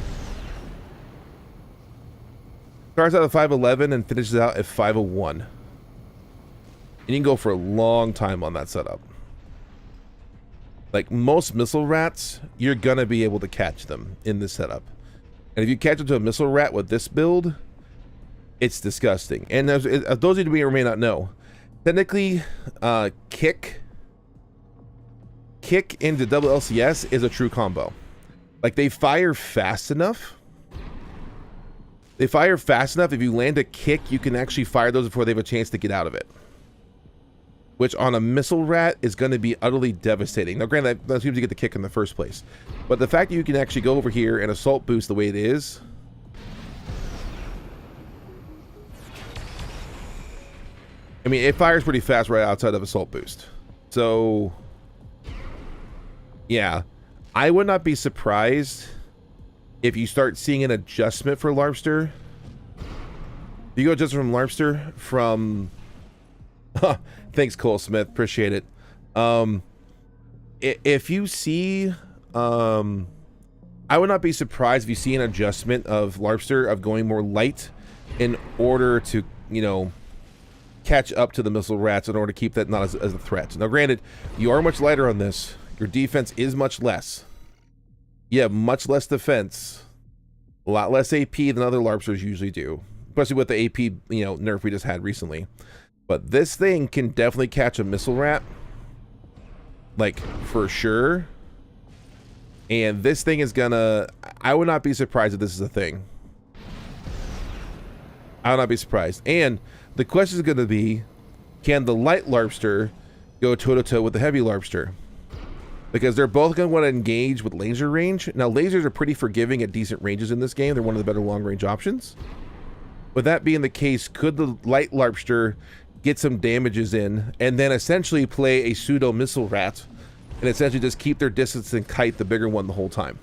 Starts out at 511 and finishes out at 501. And you can go for a long time on that setup. Like most missile rats, you're gonna be able to catch them in this setup. And if you catch them to a missile rat with this build, it's disgusting. And as those of you who may not know, technically, kick into double LCS is a true combo. Like they fire fast enough. They fire fast enough. If you land a kick, you can actually fire those before they have a chance to get out of it. Which on a missile rat is going to be utterly devastating. Now, granted, that seems to get the kick in the first place. But the fact that you can actually go over here and assault boost the way it is. I mean, it fires pretty fast right outside of assault boost. So yeah, I would not be surprised if you start seeing an adjustment for larpster, You go just from Larpster from... Thanks, Cole Smith. Appreciate it. If you see... I would not be surprised if you see an adjustment of Larpster of going more light in order to, you know, catch up to the missile rats in order to keep that not as a threat. Now, granted, you are much lighter on this. Your defense is much less. You have much less defense. A lot less AP than other Larpsters usually do. Especially with the AP, you know, nerf we just had recently. But this thing can definitely catch a missile rat. Like, for sure. And this thing is gonna... I would not be surprised if this is a thing. I would not be surprised. And the question is gonna be, can the light Larpster go toe-to-toe with the heavy Larpster? Because they're both gonna want to engage with laser range. Now, lasers are pretty forgiving at decent ranges in this game. They're one of the better long-range options. With that being the case, could the light Larpster get some damages in and then essentially play a pseudo missile rat and essentially just keep their distance and kite the bigger one the whole time?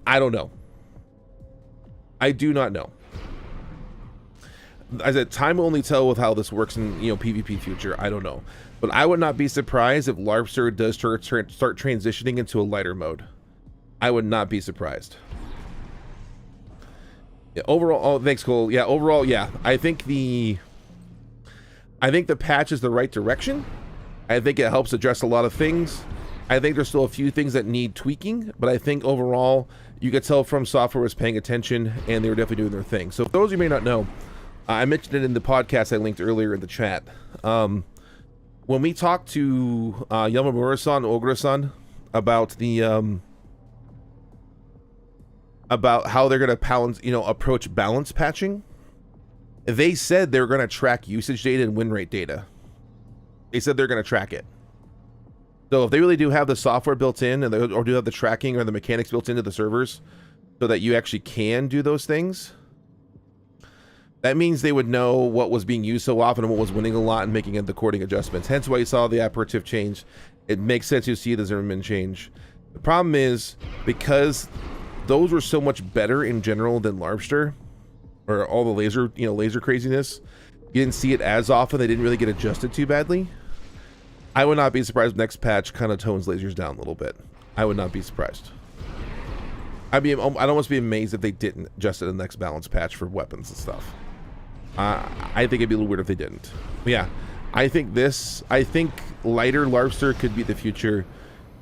I don't know. I do not know. As I said, time will only tell with how this works in, you know, PvP future. I don't know. But I would not be surprised if Larpster does start transitioning into a lighter mode. I would not be surprised. Yeah, overall, oh, thanks, Cole. Yeah, overall, yeah. I think the patch is the right direction. I think it helps address a lot of things. I think there's still a few things that need tweaking, but I think overall, you could tell From Software was paying attention and they were definitely doing their thing. So for those of you who may not know, I mentioned it in the podcast I linked earlier in the chat. When we talked to Yamamura-san, Ogura-san, about the about how they're going to balance, you know, approach balance patching, they said they're going to track usage data and win rate data. They said they're going to track it. So if they really do have the software built in, and or do have the tracking or the mechanics built into the servers, so that you actually can do those things, that means they would know what was being used so often and what was winning a lot and making the according adjustments. Hence why you saw the apparative change. It makes sense you see the Zimmerman change. The problem is, because those were so much better in general than Larpster, or all the laser, you know, laser craziness, you didn't see it as often. They didn't really get adjusted too badly. I would not be surprised if next patch kind of tones lasers down a little bit. I would not be surprised. I'd almost be amazed if they didn't adjust it in the next balance patch for weapons and stuff. I think it'd be a little weird if they didn't. But yeah, I think lighter Larpster could be the future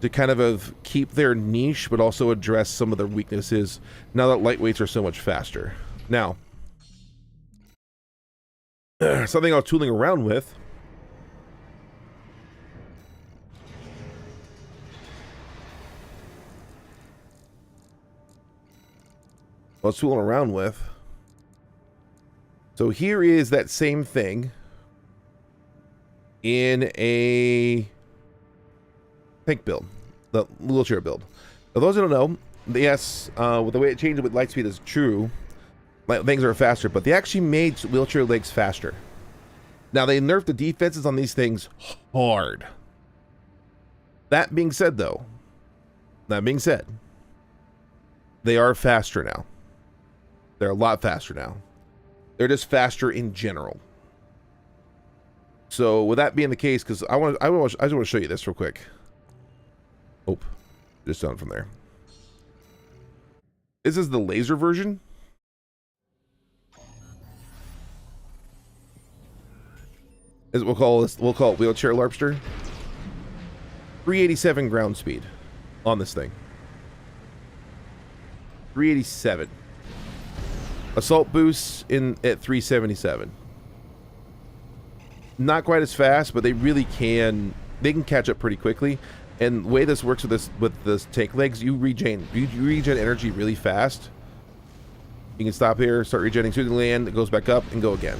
to kind of keep their niche, but also address some of their weaknesses now that lightweights are so much faster. Now, something I was tooling around with so here is that same thing in a tank build, the wheelchair build. For those who don't know, yes, with the way it changed with light speed is true, things are faster, but they actually made wheelchair legs faster. Now, they nerfed the defenses on these things hard. That being said, they are faster now. They're a lot faster now. They're just faster in general. So with that being the case, because I just want to show you this real quick. Oh, just done from there. This is the laser version. We'll call it wheelchair Larpster. 387 ground speed on this thing. 387. Assault boosts at 377. Not quite as fast, but they really can. They can catch up pretty quickly. And the way this works with this tank legs, you regen energy really fast. You can stop here, start regenerating to the land, it goes back up, and go again.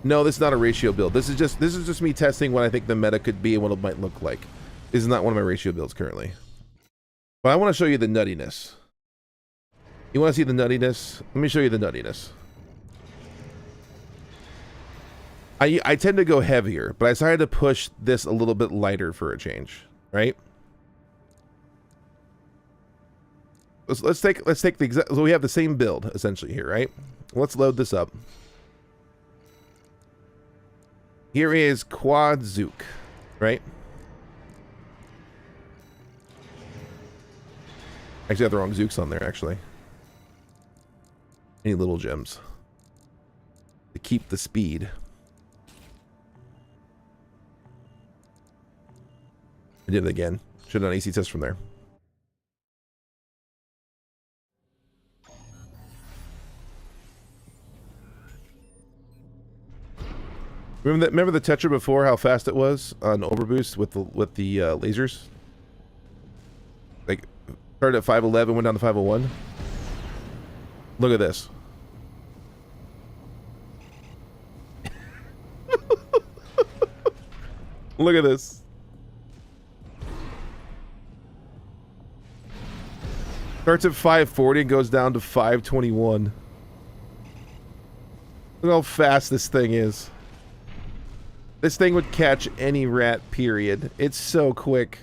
No, this is not a ratio build. This is just me testing what I think the meta could be and what it might look like. This is not one of my ratio builds currently. But I want to show you the nuttiness. You want to see the nuttiness? Let me show you the nuttiness. I tend to go heavier, but I decided to push this a little bit lighter for a change, right? let's take the exact. So we have the same build essentially here, right? Let's load this up. Here is Quad Zook, right? Actually, I have the wrong Zooks on there. Actually, any little gems to keep the speed. I did it again. Should have done AC test from there. Remember the Tetra before? How fast it was on overboost with the lasers. Like started at 511, went down to 501. Look at this. Look at this. Starts at 540 and goes down to 521. Look how fast this thing is. This thing would catch any rat, period. It's so quick.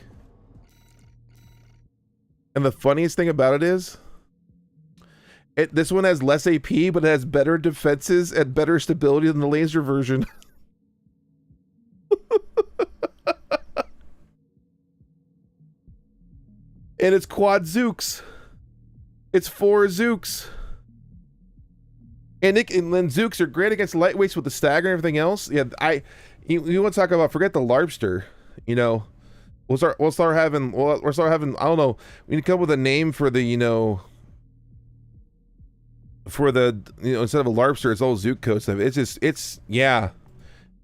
And the funniest thing about it is, this one has less AP, but it has better defenses and better stability than the laser version. And it's quad Zooks. It's 4 Zooks. And then Zooks are great against lightweights with the stagger and everything else. Yeah, you want to talk about, forget the Larpster, you know. We'll start having, I don't know, we need to come up with a name for the, you know, instead of a Larpster, it's all Zook coast stuff. Yeah.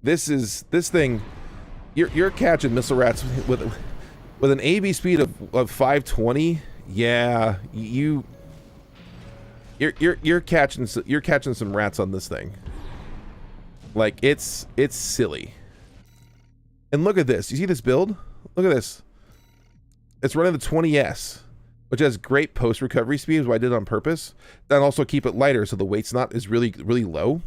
This thing, you're catching missile rats with an AB speed of 520. Yeah, you're catching some rats on this thing. Like it's silly. And look at this. You see this build? Look at this. It's running the 20S, which has great post recovery speed, which I did on purpose. Then also keep it lighter so the weight's not is really low.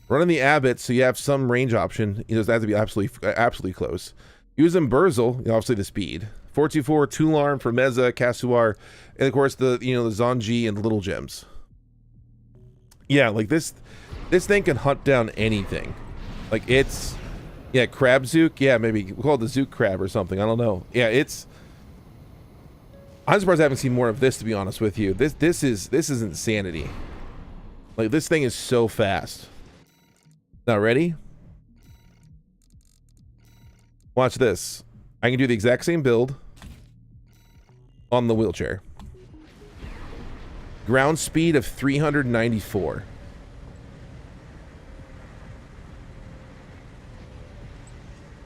Running the Abbott so you have some range option. You know, it has to be absolutely close. Using Burzel, obviously the speed. 424, Tularm for Meza, Kasuar, and of course the Zonji and the little gems. Yeah, like this thing can hunt down anything. Like it's, yeah, Crab Zook. Yeah, maybe we'll call it the Zook Crab or something. I don't know. Yeah, I'm surprised I haven't seen more of this, to be honest with you. This is insanity. Like this thing is so fast. Now ready? Watch this. I can do the exact same build on the wheelchair. Ground speed of 394.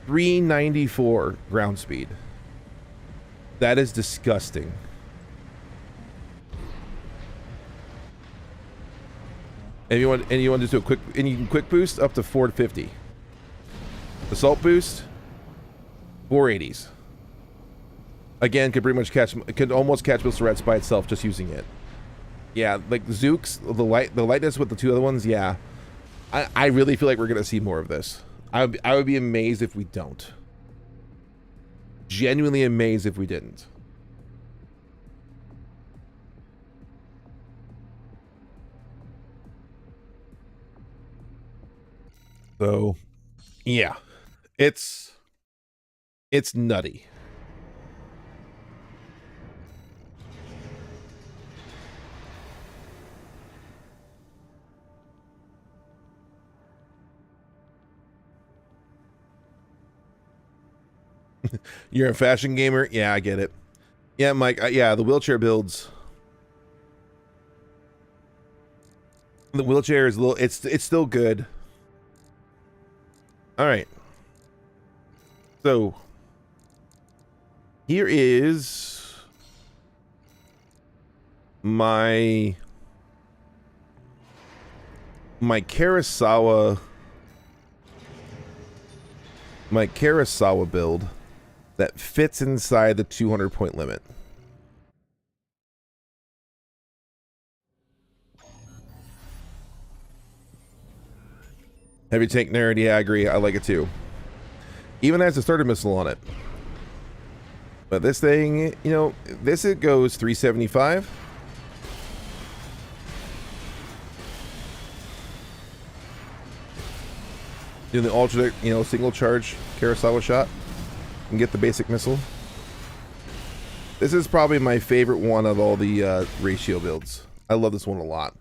.394 ground speed. That is disgusting. And you want to do a quick, and you can quick boost up to 450. Assault boost 480s. Again, could pretty much could almost catch missile rats by itself just using it. Yeah, like the Zooks, the lightness with the two other ones. Yeah, I really feel like we're gonna see more of this. I would be amazed if we don't. Genuinely amazed if we didn't. So, yeah, it's nutty. You're a fashion gamer? Yeah, I get it. Yeah, Mike, yeah, the wheelchair builds. The wheelchair is a little, it's still good. All right. So, here is my Karasawa build that fits inside the 200 point limit. Heavy tank nerd, yeah, I agree. I like it too. Even has a starter missile on it. But this thing, you know, this it goes 375. Do the alternate, you know, single charge Kurosawa shot and get the basic missile. This is probably my favorite one of all the ratio builds. I love this one a lot.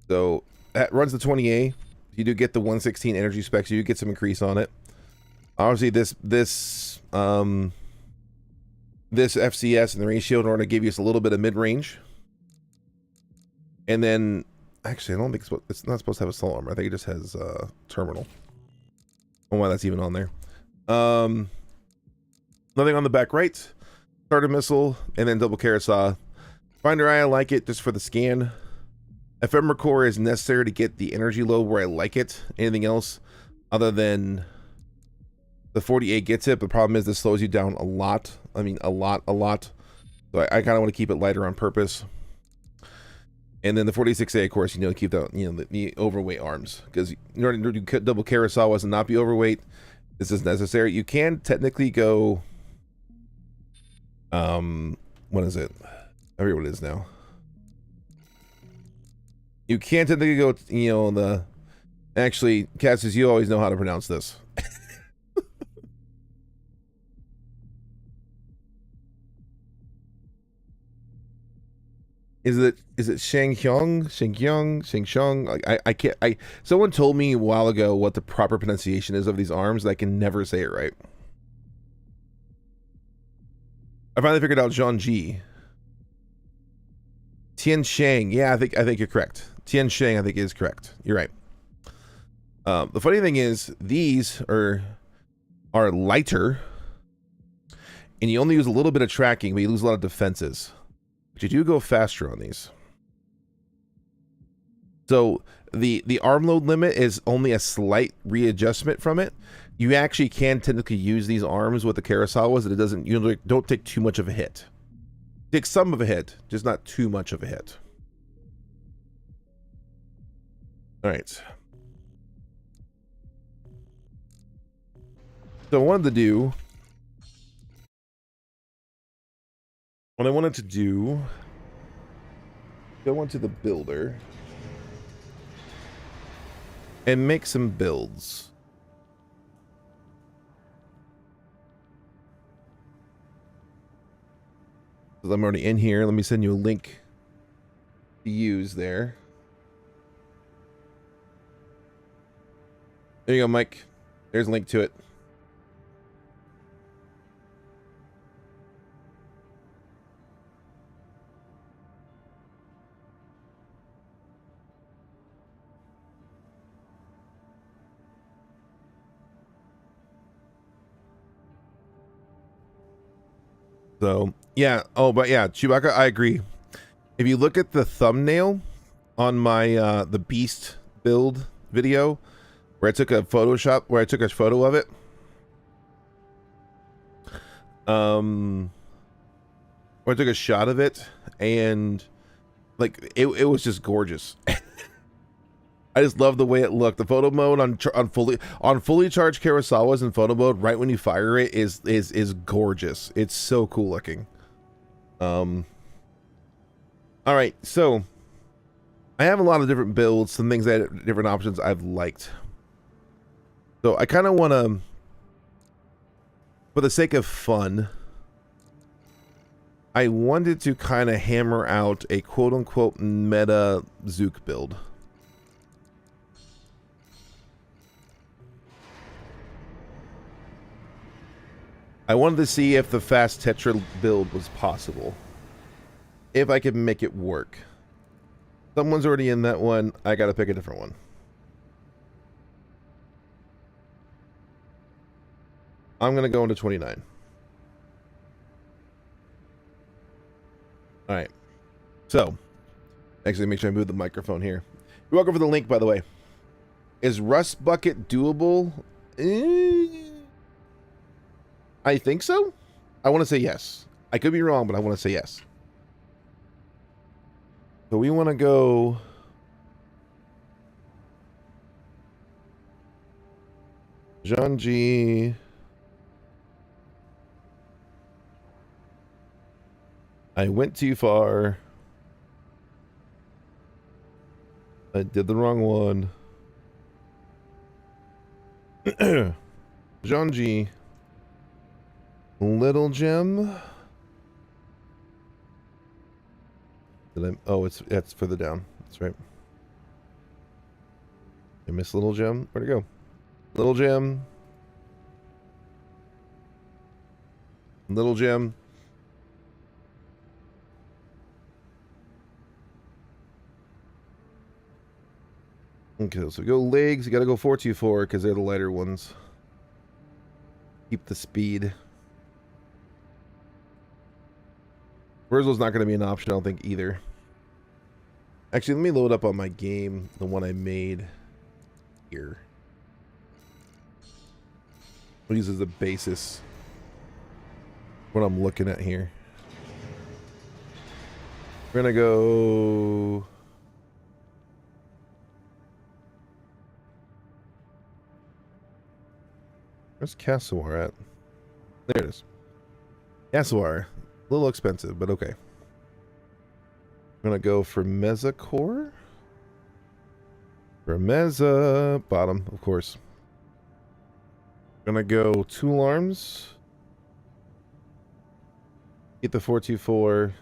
So that runs the 20A. You do get the 116 energy specs. You get some increase on it. Obviously, this FCS and the ratio in order to give you a little bit of mid range. And then, actually, I don't think it's not supposed to have a soul armor. I think it just has terminal. I don't know why that's even on there. Nothing on the back right. Starter missile and then double Kurosawa. Finder eye, I like it just for the scan. Ephemera core is necessary to get the energy load where I like it. Anything else other than the 48 gets it, but the problem is this slows you down a lot. I mean, a lot. So I kind of want to keep it lighter on purpose. And then the 46A, of course, you know, keep the overweight arms, because in order to do double Kurosawas and not be overweight, this is necessary. You can technically go, what is it? I forget what it is now. You can't technically go, you know, actually, Cassis, you always know how to pronounce this. Is it Shanghyung? Like I can't. Someone told me a while ago what the proper pronunciation is of these arms, and I can never say it right. I finally figured out Zhangji. Tian Shang. Yeah, I think you're correct. Tian Shang, I think is correct. You're right. The funny thing is, these are lighter, and you only use a little bit of tracking, but you lose a lot of defenses. But you do go faster on these. So the arm load limit is only a slight readjustment from it. You actually can technically use these arms with the Kurosawas, that it doesn't, you don't take too much of a hit. Take some of a hit, just not too much of a hit. All right. So what I wanted to do, go into the builder and make some builds. Because I'm already in here. Let me send you a link to use there. There you go, Mike. There's a link to it. So, yeah. Oh, but yeah, Chewbacca, I agree. If you look at the thumbnail on my the Beast build video, where I took a photo of it, where I took a shot of it, and like it was just gorgeous. I just love the way it looked. The photo mode on fully charged Kurosawas in photo mode, right when you fire it, is gorgeous. It's so cool looking. All right, so I have a lot of different builds, some things that different options I've liked. So I kind of want to, for the sake of fun, I wanted to kind of hammer out a quote-unquote meta Zook build. I wanted to see if the fast Tetra build was possible. If I could make it work. Someone's already in that one. I gotta pick a different one. I'm gonna go into 29. Alright. So, actually make sure I move the microphone here. You're welcome for the link, by the way. Is Rust Bucket doable? I think so. I want to say yes. I could be wrong, but I want to say yes. So we want to go Zhangji. I went too far. I did the wrong one. Janji. Little gem. Did I? Oh, it's further down. That's right. I missed little gem. Where'd it go? Little gem. Little gem. Okay, so go legs. You gotta go 424 because they're the lighter ones. Keep the speed. Wurzel's not gonna be an option, I don't think, either. Actually, let me load up on my game the one I made here. I'll use as a basis what I'm looking at here. We're gonna go. Where's Cassowar at? There it is. Cassowar. A little expensive, but okay. I'm gonna go for Mezzacore. For Mezza. Bottom, of course. Gonna go Tool Arms. Get the 424.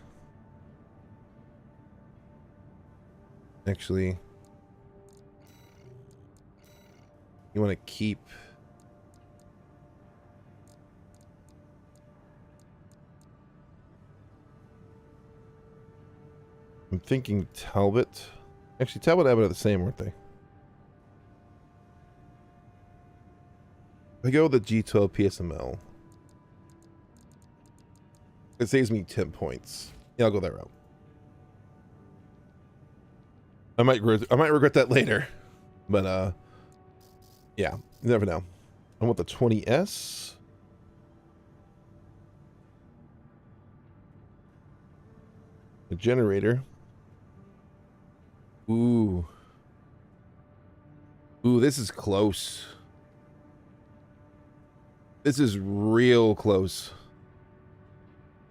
Actually, you want to keep. I'm thinking Talbot. Actually, Talbot and Abbott are the same, weren't they? I go with the G12 PSML. It saves me 10 points. Yeah, I'll go that route. I might regret that later. But yeah, you never know. I want the 20S. The generator. Ooh. Ooh, this is close. This is real close.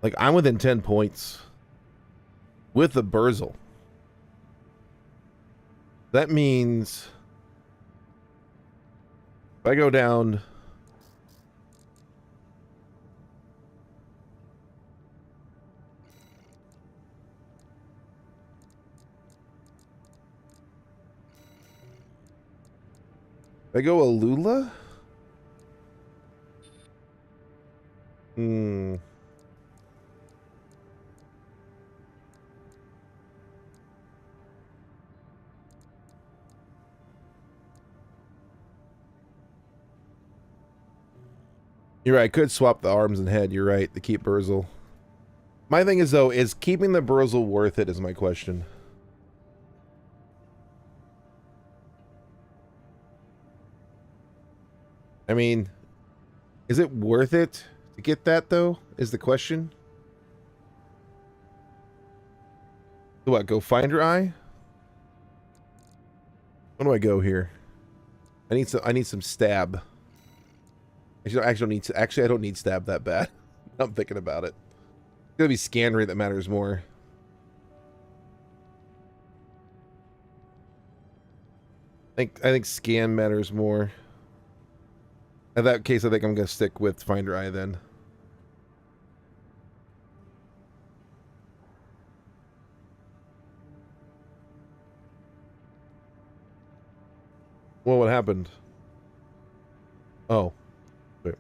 Like, I'm within 10 points. With the Burzel. That means if I go down if I go Alula? You're right, I could swap the arms and head, you're right, to keep Burzel. My thing is, though, is keeping the Burzel worth it is my question. I mean, is it worth it to get that, though, is the question? So what, go Finder Eye? Where do I go here? I need some stab. Actually, I don't need stab that bad. I'm thinking about it. It's gonna be scan rate that matters more. I think scan matters more. In that case, I think I'm gonna stick with Finder Eye then. Well, what happened? Oh. Wait.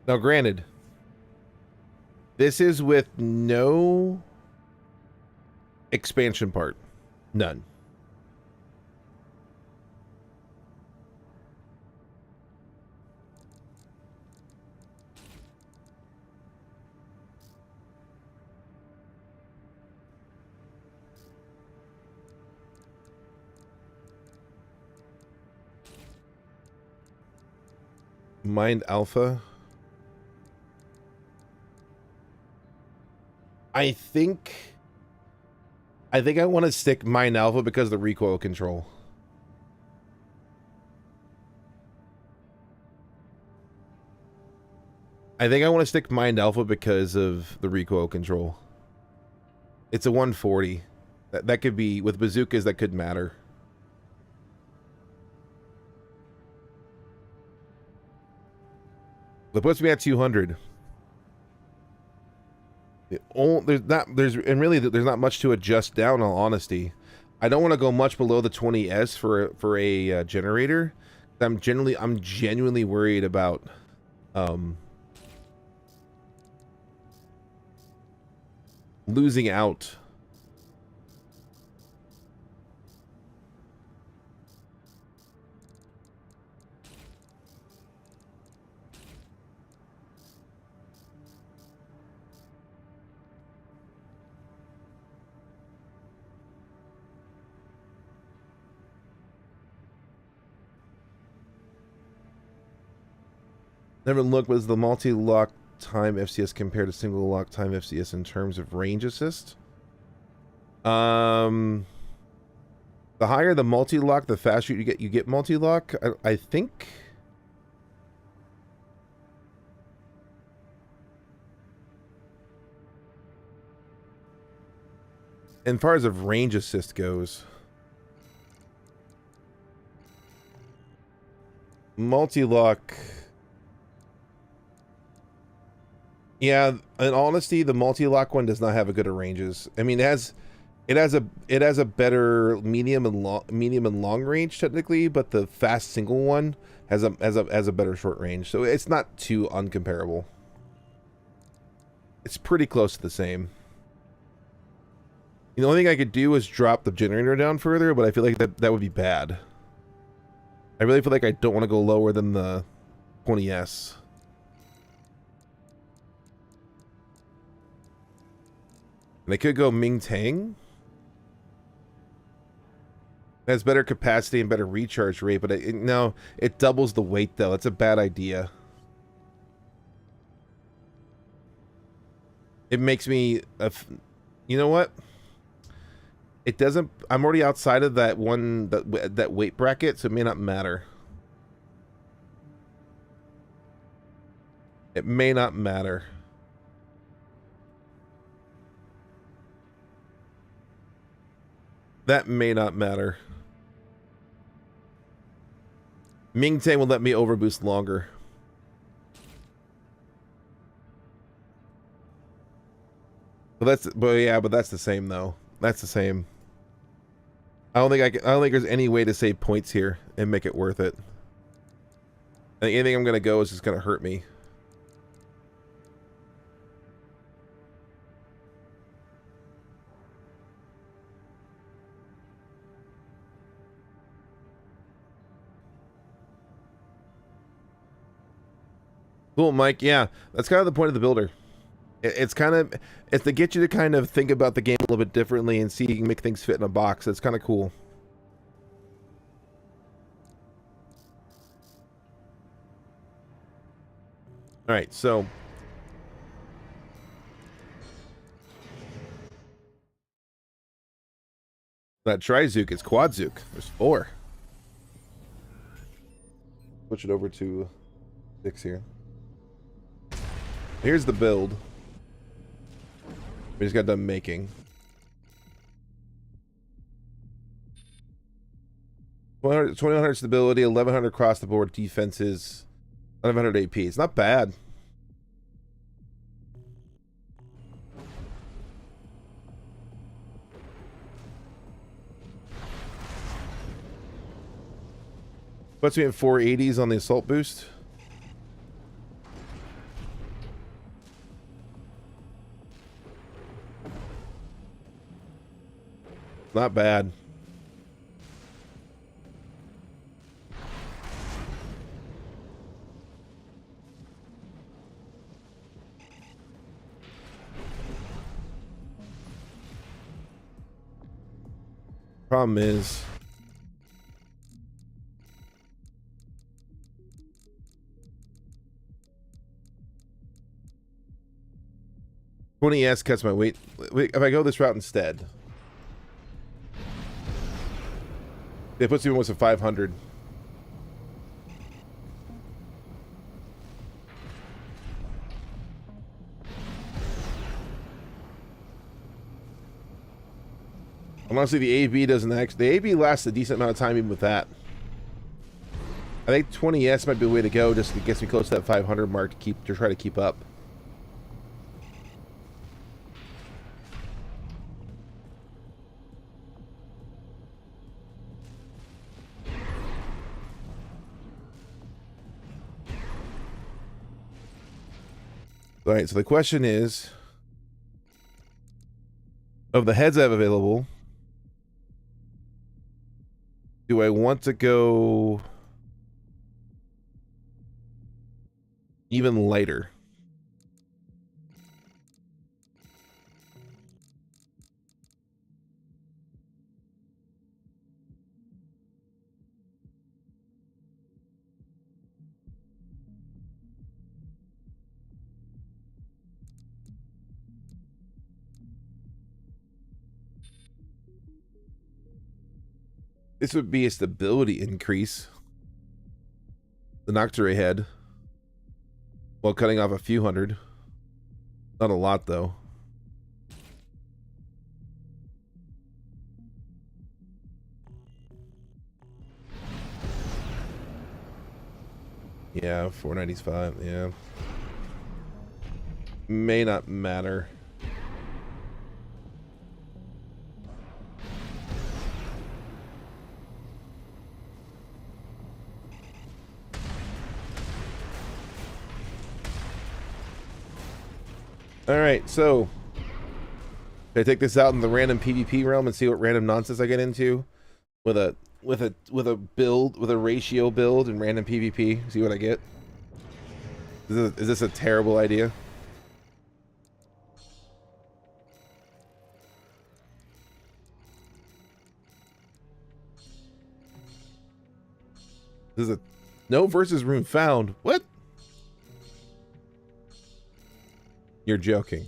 Now, granted, this is with no expansion part. None. Mind Alpha. I think I want to stick Mind Alpha because of the recoil control. I think I want to stick Mind Alpha because of the recoil control. It's a 140. That could be, with bazookas, that could matter. That puts me at 200. There's not much to adjust down, in all honesty. I don't want to go much below the 20S for a generator. I'm genuinely worried about losing out. Never looked, was the multi-lock time FCS compared to single lock time FCS in terms of range assist? The higher the multi-lock, the faster you get multi-lock. I think. As far as of range assist goes, multi-lock. Yeah, in honesty, the multi-lock one does not have a good ranges. I mean, it has a better medium and long range technically, but the fast single one has a better short range. So it's not too uncomparable. It's pretty close to the same. The only thing I could do is drop the generator down further, but I feel like that would be bad. I really feel like I don't want to go lower than the 20S. And I could go Ming Tang. It has better capacity and better recharge rate, but no, it doubles the weight though. That's a bad idea. It makes me, you know what? It doesn't. I'm already outside of that that weight bracket, so it may not matter. It may not matter. That may not matter. Ming Tang will let me overboost longer. But that's the same though. That's the same. I don't think there's any way to save points here and make it worth it. I think anything I'm gonna go is just gonna hurt me. Cool, Mike. Yeah, that's kind of the point of the builder. It's to get you to kind of think about the game a little bit differently and see you can make things fit in a box. It's kind of cool. All right, so that tri-zook is quad-zook. There's 4. Switch it over to 6 here. Here's the build. We just got done making. 2100 stability, 1100 across the board defenses, 1100 AP. It's not bad. Puts me at 480s on the assault boost. Not bad. Problem is, $20S cuts my weight. If I go this route instead, it puts me almost at 500. Honestly, the AB doesn't actually. The AB lasts a decent amount of time even with that. I think 20S might be the way to go, just to get me close to that 500 mark to try to keep up. All right, so the question is, of the heads I have available, do I want to go even lighter? This would be a stability increase. The Nocturne head, while cutting off a few hundred. Not a lot, though. Yeah, 495, yeah. May not matter. Alright, so can I take this out in the random PvP realm and see what random nonsense I get into? With a build, with a ratio build and random PvP, see what I get? Is this a terrible idea? This is a no versus room found. What? You're joking.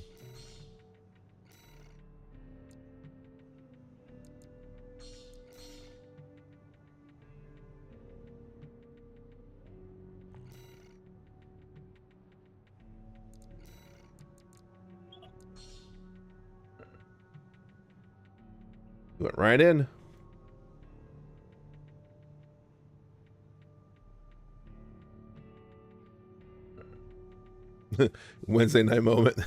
Went right in. Wednesday night moment.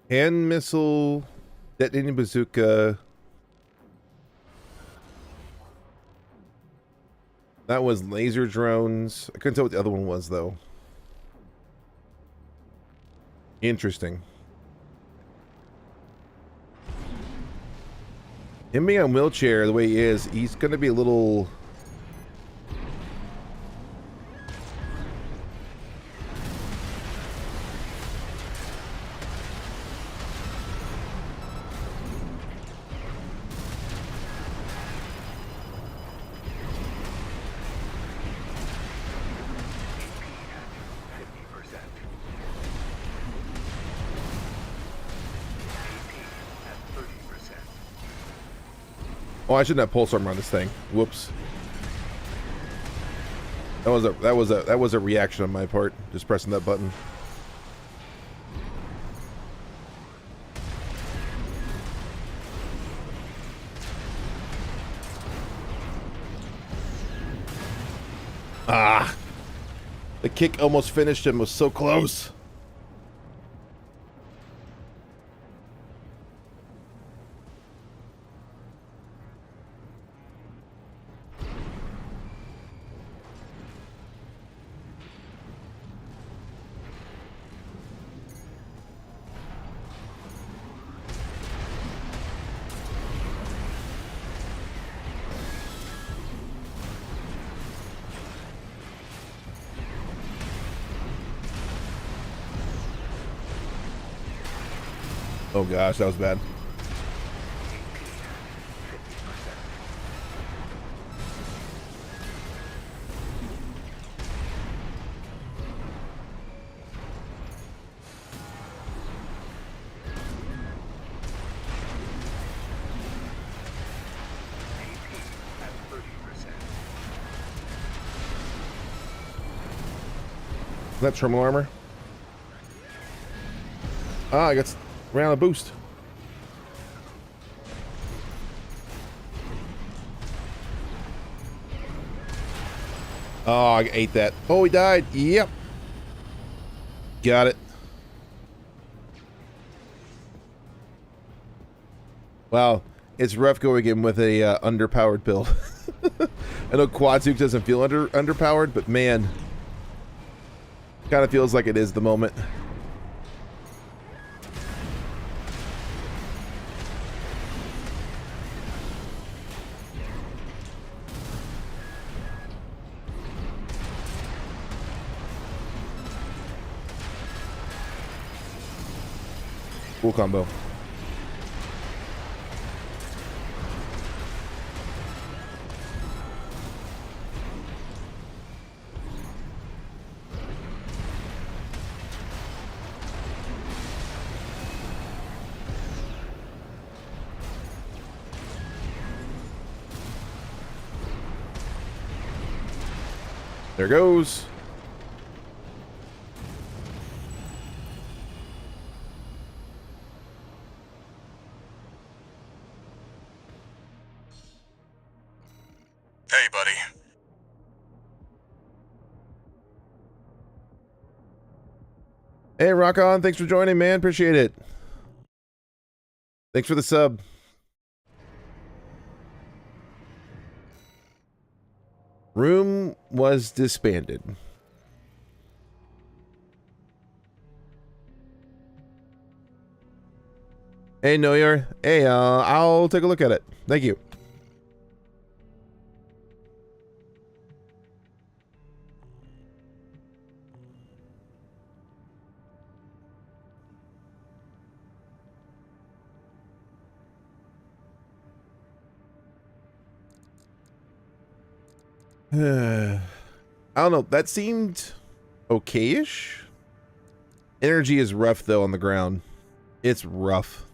Hand missile, detonating bazooka. That was laser drones. I couldn't tell what the other one was, though. Interesting. Him being on wheelchair the way he is, he's going to be a little... Oh, I shouldn't have pulse armor on this thing. Whoops. That was a reaction on my part, just pressing that button. Ah! The kick almost finished him. It was so close. Oh gosh, that was bad. That terminal armor. Ah, I ran out of boost. Oh, I ate that. Oh, he died. Yep. Got it. Wow. It's rough going in with a underpowered build. I know Quadzooks doesn't feel underpowered, but man, kind of feels like it is the moment. Cool combo. There goes. Hey, buddy. Hey, rock on. Thanks for joining, man. Appreciate it. Thanks for the sub. Room was disbanded. Hey, Noyer. Hey, I'll take a look at it. Thank you. I don't know. That seemed okay-ish. Energy is rough, though, on the ground. It's rough.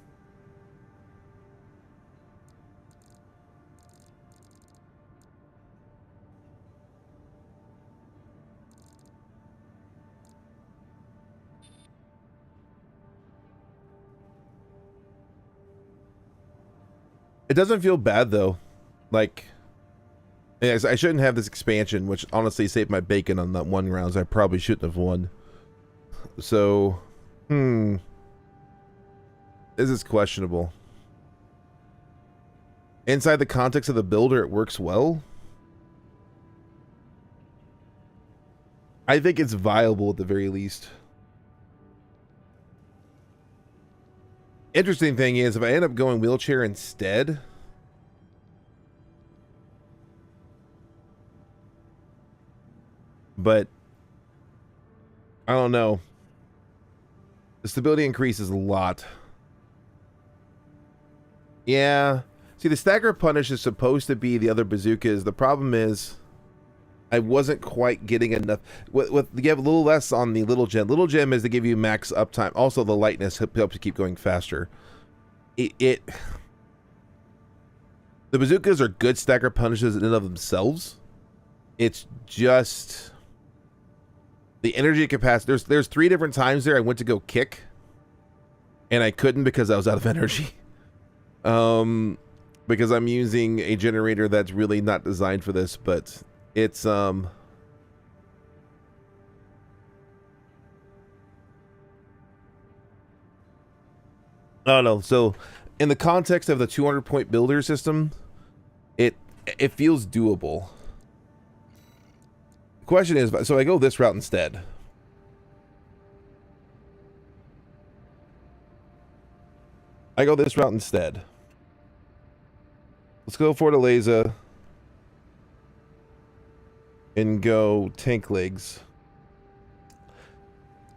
It doesn't feel bad, though. Like, yes, I shouldn't have this expansion, which honestly saved my bacon on that one rounds. I probably shouldn't have won. So, this is questionable. Inside the context of the builder, it works well. I think it's viable at the very least. Interesting thing is, if I end up going wheelchair instead, but I don't know. The stability increases a lot. Yeah. See, the stagger punish is supposed to be the other bazookas. The problem is, I wasn't quite getting enough. You have a little less on the little gem. Little gem is to give you max uptime. Also, the lightness helps you keep going faster. The bazookas are good stagger punishes in and of themselves. It's just the energy capacity. There's 3 different times there I went to go kick, and I couldn't because I was out of energy. Because I'm using a generator that's really not designed for this, but it's I don't know. So in the context of the 200-point builder system, it feels doable. The question is, so I go this route instead. Let's go Fortaleza and go tank legs.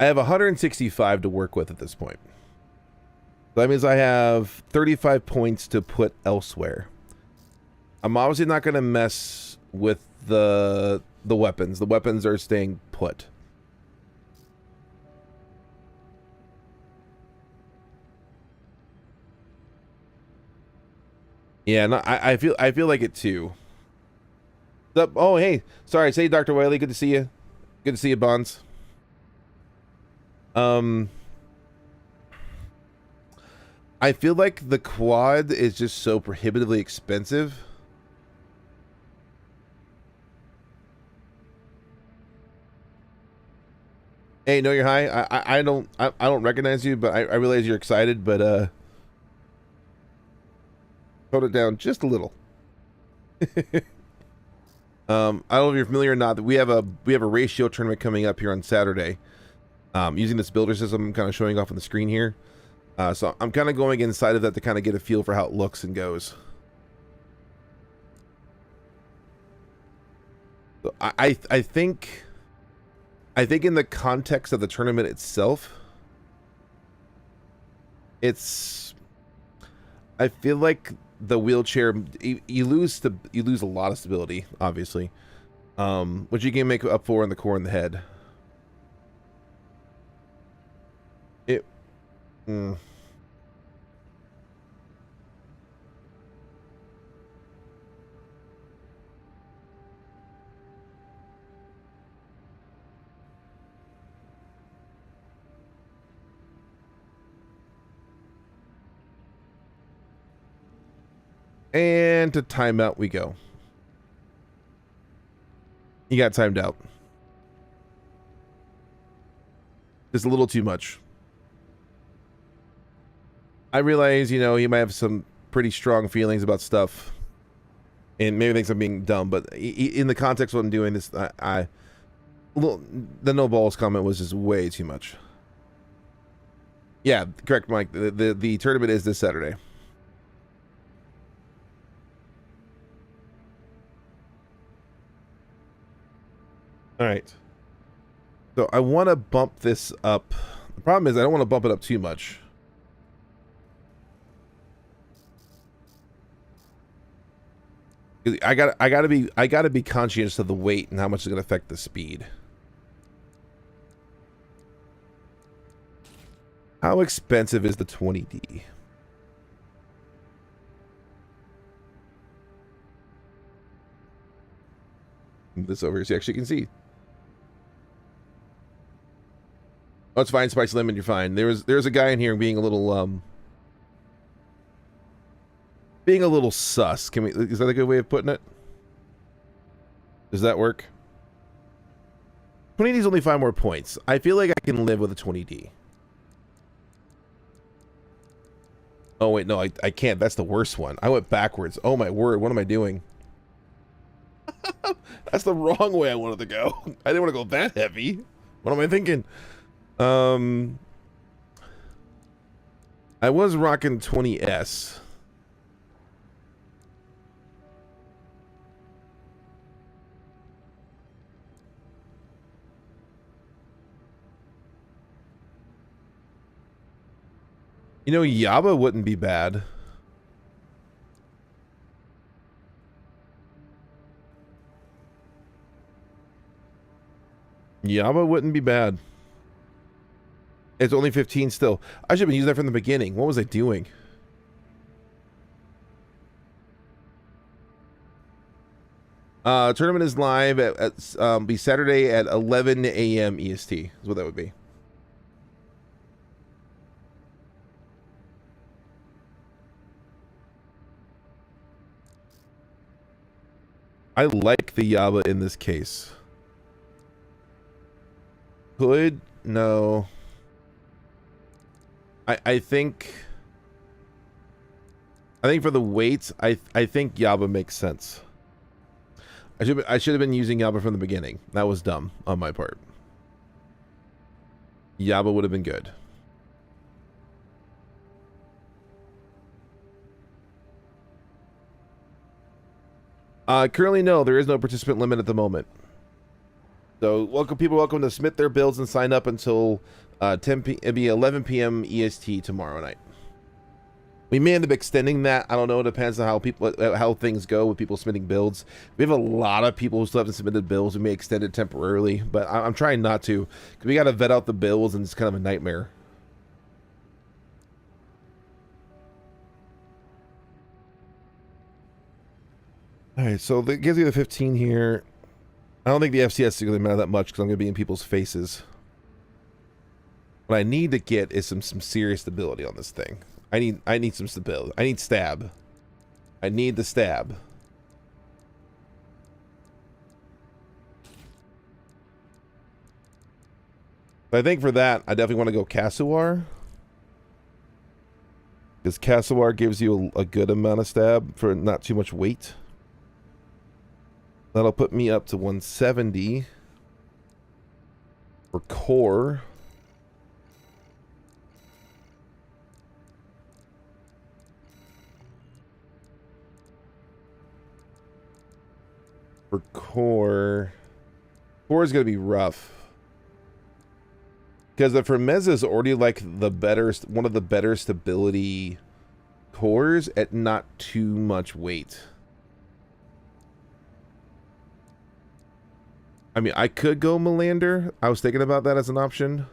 I have 165 to work with at this point. That means I have 35 points to put elsewhere. I'm obviously not going to mess with the weapons. The weapons are staying put. Yeah, no, I feel like it too. Oh, hey, sorry. Say, Dr. Wiley, good to see you. Good to see you, Bonds. Um, I feel like the quad is just so prohibitively expensive. Hey, know you're high. I don't recognize you, but I realize you're excited. But tone it down just a little. I don't know if you're familiar or not. That we have a ratio tournament coming up here on Saturday. Using this builder system, I'm kind of showing off on the screen here. So I'm kind of going inside of that to kind of get a feel for how it looks and goes. So I think in the context of the tournament itself, I feel like the wheelchair, you lose a lot of stability, obviously, which you can make up for in the core and the head. And to timeout we go. You got timed out. Just a little too much. I realize, you know, you might have some pretty strong feelings about stuff, and maybe thinks I'm being dumb, but in the context of what I'm doing, this, the no balls comment was just way too much. Yeah, correct, Mike. The tournament is this Saturday. All right. So I want to bump this up. The problem is I don't want to bump it up too much. I gotta be conscious of the weight and how much it's gonna affect the speed. How expensive is the 20D? Move this over here so you actually can see. Oh, it's fine, Spicy Lemon, you're fine. There's a guy in here being a little sus. Can we, is that a good way of putting it? Does that work? 20D is only 5 more points. I feel like I can live with a 20D. Oh wait, no, I can't. That's the worst one. I went backwards. Oh my word, what am I doing? That's the wrong way I wanted to go. I didn't want to go that heavy. What am I thinking? I was rocking 20S. You know, Yaba wouldn't be bad. Yaba wouldn't be bad. It's only 15 still. I should have been using that from the beginning. What was I doing? Tournament is live at be Saturday at 11 a.m. EST. Is what that would be. I like the Yaba in this case. Could no. I think for the weights, I think Yaba makes sense. I should have been using Yaba from the beginning. That was dumb on my part. Yaba would have been good. Currently, no, there is no participant limit at the moment. So, welcome to submit their builds and sign up until 11 p.m. EST tomorrow night. We may end up extending that. I don't know. It depends on how things go with people submitting builds. We have a lot of people who still haven't submitted builds. We may extend it temporarily, but I'm trying not to, because we got to vet out the builds, and it's kind of a nightmare. All right, so that gives you the 15 here. I don't think the FCS is going to matter that much because I'm going to be in people's faces. What I need to get is some serious stability on this thing. I need some stability. I need stab. I need the stab. But I think for that, I definitely want to go Kasuar. Because Kasuar gives you a good amount of stab for not too much weight. That'll put me up to 170 for core. For core is going to be rough. Because the Fermeza is already like the better, one of the better stability cores at not too much weight. I mean, I could go Melander. I was thinking about that as an option.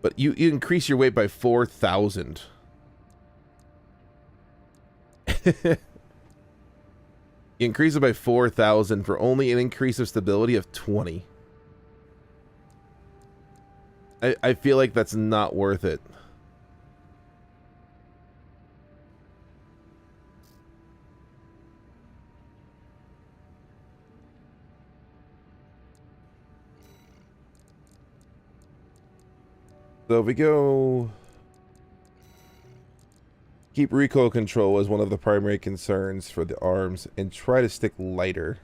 But you increase your weight by 4,000. You increase it by 4,000 for only an increase of stability of 20. I feel like that's not worth it. So if we go... Keep recoil control as one of the primary concerns for the arms and try to stick lighter.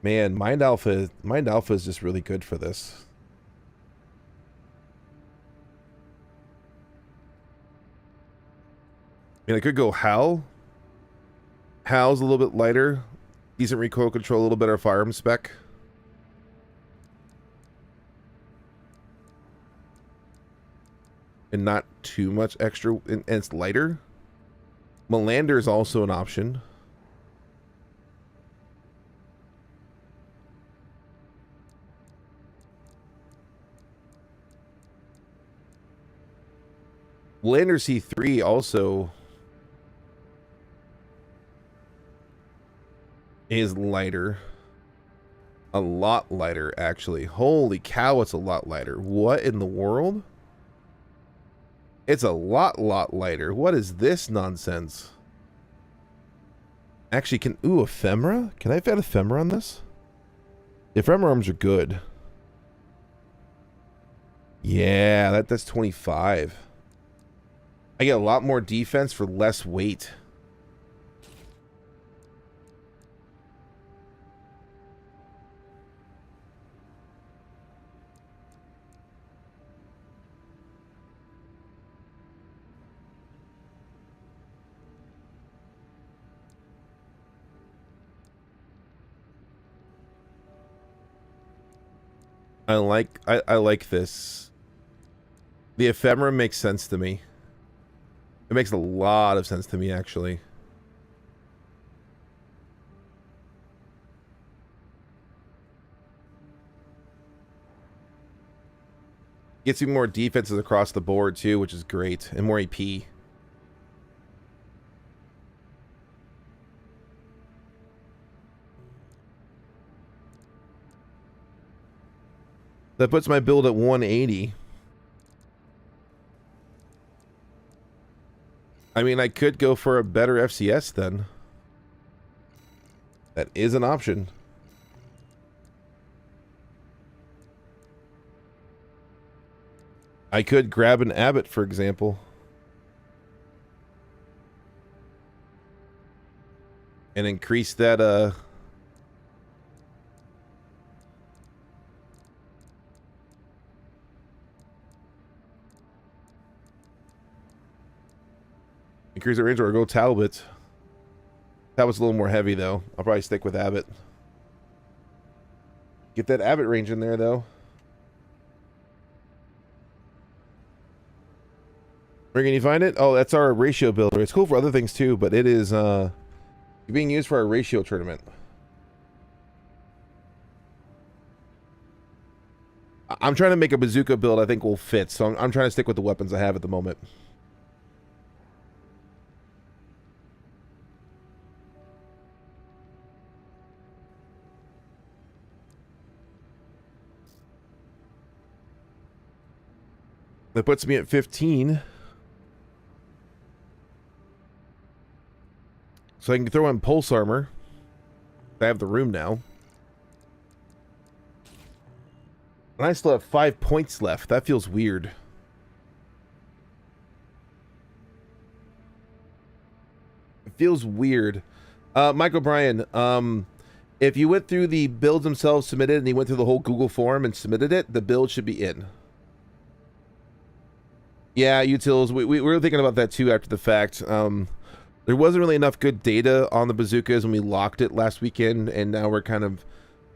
Man, Mind Alpha is just really good for this. I mean, I could go Hal. Hal's a little bit lighter. Decent recoil control, a little better firearm spec. And not too much extra, and it's lighter. Melander is also an option. Melander C3 also is lighter. A lot lighter, actually. Holy cow, it's a lot lighter. What in the world? It's a lot lighter. What is this nonsense? Actually, ooh, ephemera? Can I add ephemera on this? The ephemera arms are good. Yeah, that's 25. I get a lot more defense for less weight. I like this. The ephemera makes sense to me. It makes a lot of sense to me, actually. Gets you more defenses across the board, too, which is great. And more AP. That puts my build at 180. I mean, I could go for a better FCS then. That is an option. I could grab an Abbott, for example. And increase that, increase the range, or go Talbot. Talbot's a little more heavy, though. I'll probably stick with Abbott. Get that Abbott range in there, though. Where can you find it? Oh, that's our ratio builder. It's cool for other things, too, but it is being used for our ratio tournament. I'm trying to make a bazooka build I think will fit, so I'm trying to stick with the weapons I have at the moment. That puts me at 15. So I can throw in pulse armor. I have the room now. And I still have 5 points left. That feels weird. It feels weird. Mike O'Brien, if you went through the builds themselves, submitted, and you went through the whole Google form and submitted it, the build should be in. Yeah, utils. We were thinking about that too after the fact. There wasn't really enough good data on the bazookas when we locked it last weekend, and now we're kind of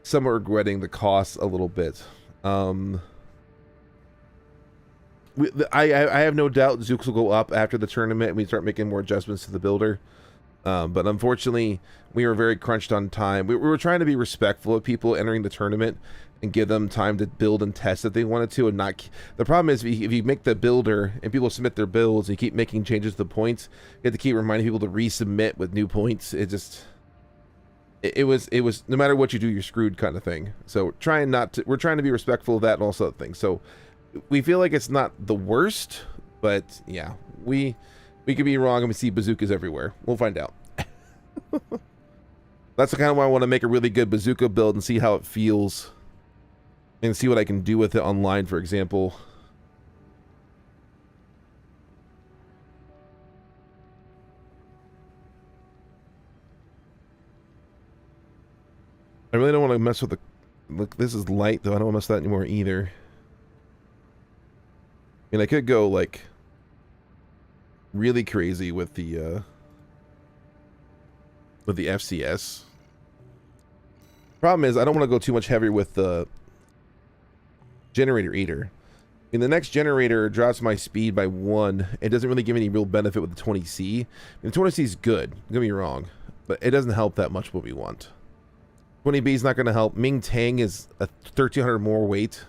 somewhat regretting the costs a little bit. I have no doubt Zooks will go up after the tournament and we start making more adjustments to the builder. But unfortunately, we were very crunched on time. We were trying to be respectful of people entering the tournament and give them time to build and test if they wanted to, and not. The problem is if you make the builder and people submit their builds and you keep making changes to the points, you have to keep reminding people to resubmit with new points. It was no matter what you do, you're screwed kind of thing. So we're trying to be respectful of that and also other things. So we feel like it's not the worst, but yeah, we could be wrong and we see bazookas everywhere. We'll find out. That's the kind of why I want to make a really good bazooka build and see how it feels and see what I can do with it online, for example. I really don't want to mess with the... Look, this is light, though. I don't want to mess with that anymore, either. I mean, I could go, like, really crazy with the FCS. Problem is, I don't want to go too much heavier with the generator eater. In the next generator drops my speed by 1. It doesn't really give any real benefit with the 20C. And the 20C is good, don't get me wrong, but it doesn't help that much what we want. 20B is not going to help. Ming Tang is a 1,300 more weight.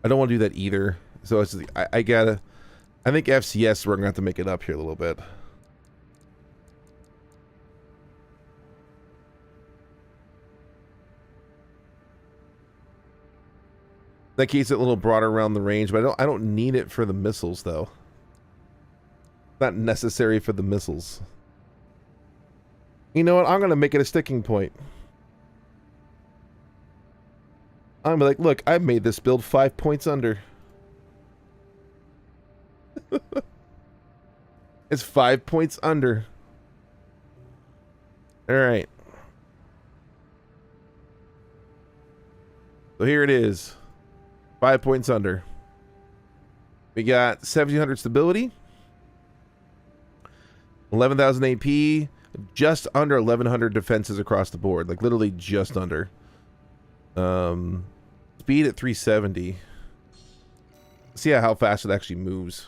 I don't want to do that either. So it's just, I think FCS, we're going to have to make it up here a little bit. That keeps it a little broader around the range, but I don't need it for the missiles, though. Not necessary for the missiles. You know what? I'm going to make it a sticking point. I'm like, look, I made this build 5 points under. It's 5 points under. Alright. So here it is. 5 points under. We got 1,700 stability. 11,000 AP. Just under 1,100 defenses across the board. Like, literally just under. Speed at 370. See how fast it actually moves.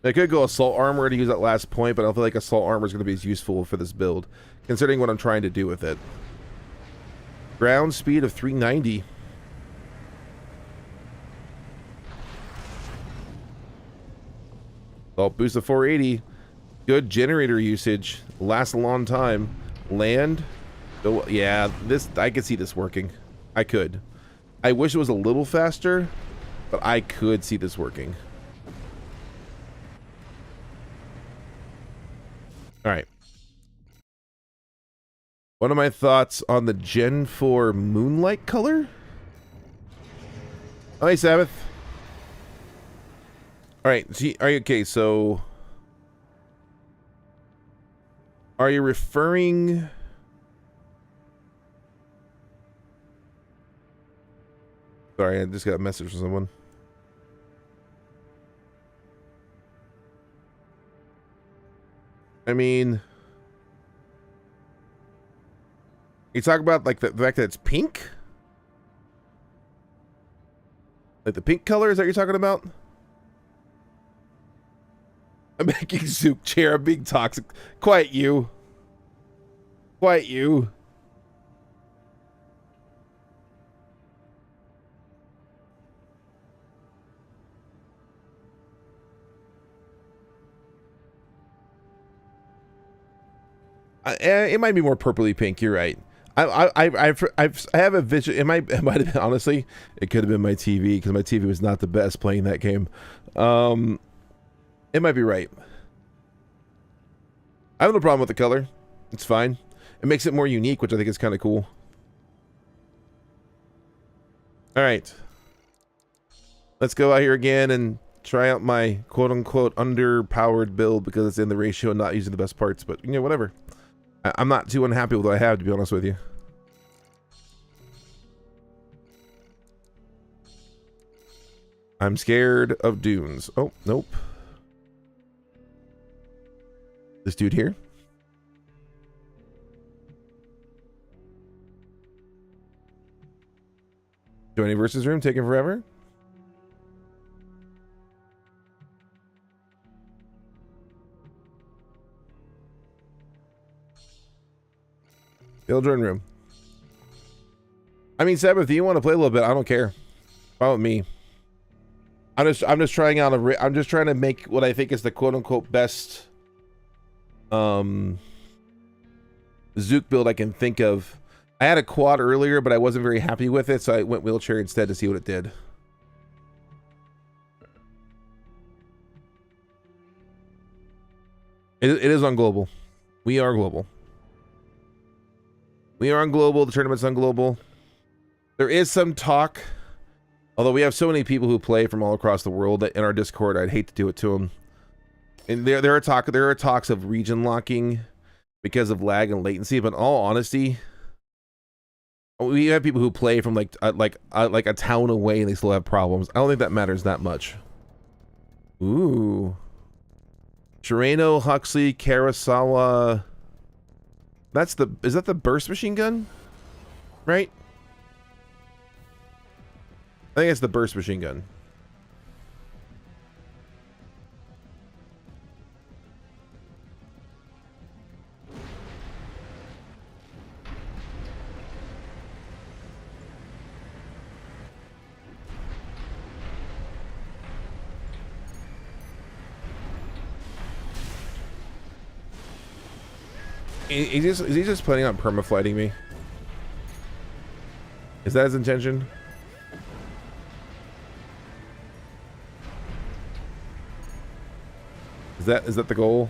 I could go assault armor to use that last point, but I don't feel like assault armor is going to be as useful for this build, considering what I'm trying to do with it. Ground speed of 390. Assault boost of 480. Good generator usage. Lasts a long time. Land. Oh, yeah, I could see this working. I could. I wish it was a little faster, but I could see this working. Alright. What are my thoughts on the Gen 4 Moonlight color? Oh, hey, Sabbath. Alright, see, are you okay, so... Are you referring... Sorry, I just got a message from someone. I mean... You talk about, like, the fact that it's pink? Like, the pink color, is that what you're talking about? I'm making Zook chair, I'm being toxic. Quiet you. Quiet you. It might be more purpley pink, you're right. I have a vision. It might have been, honestly, it could have been my TV because my TV was not the best playing that game. It might be right. I have no problem with the color. It's fine. It makes it more unique, which I think is kind of cool. All right. Let's go out here again and try out my quote-unquote underpowered build because it's in the ratio and not using the best parts. But, you know, whatever. I'm not too unhappy with what I have, to be honest with you. I'm scared of dunes. Oh, nope. This dude here. Joining versus room, taking forever. Build join room. I mean, Seb, if you want to play a little bit, I don't care. Fine with me. I'm just trying out I'm just trying to make what I think is the quote unquote best Zook build I can think of. I had a quad earlier, but I wasn't very happy with it, so I went wheelchair instead to see what it did. It is on global. We are global. We are on global. The tournament's on global. There is some talk, although we have so many people who play from all across the world that in our Discord, I'd hate to do it to them. And there are talks of region locking because of lag and latency. But in all honesty, we have people who play from like a town away and they still have problems. I don't think that matters that much. Ooh, Shireno, Huxley, Karasawa. Is that the burst machine gun? Right? I think it's the burst machine gun. Is he just planning on permaflighting me? Is that his intention? Is that the goal?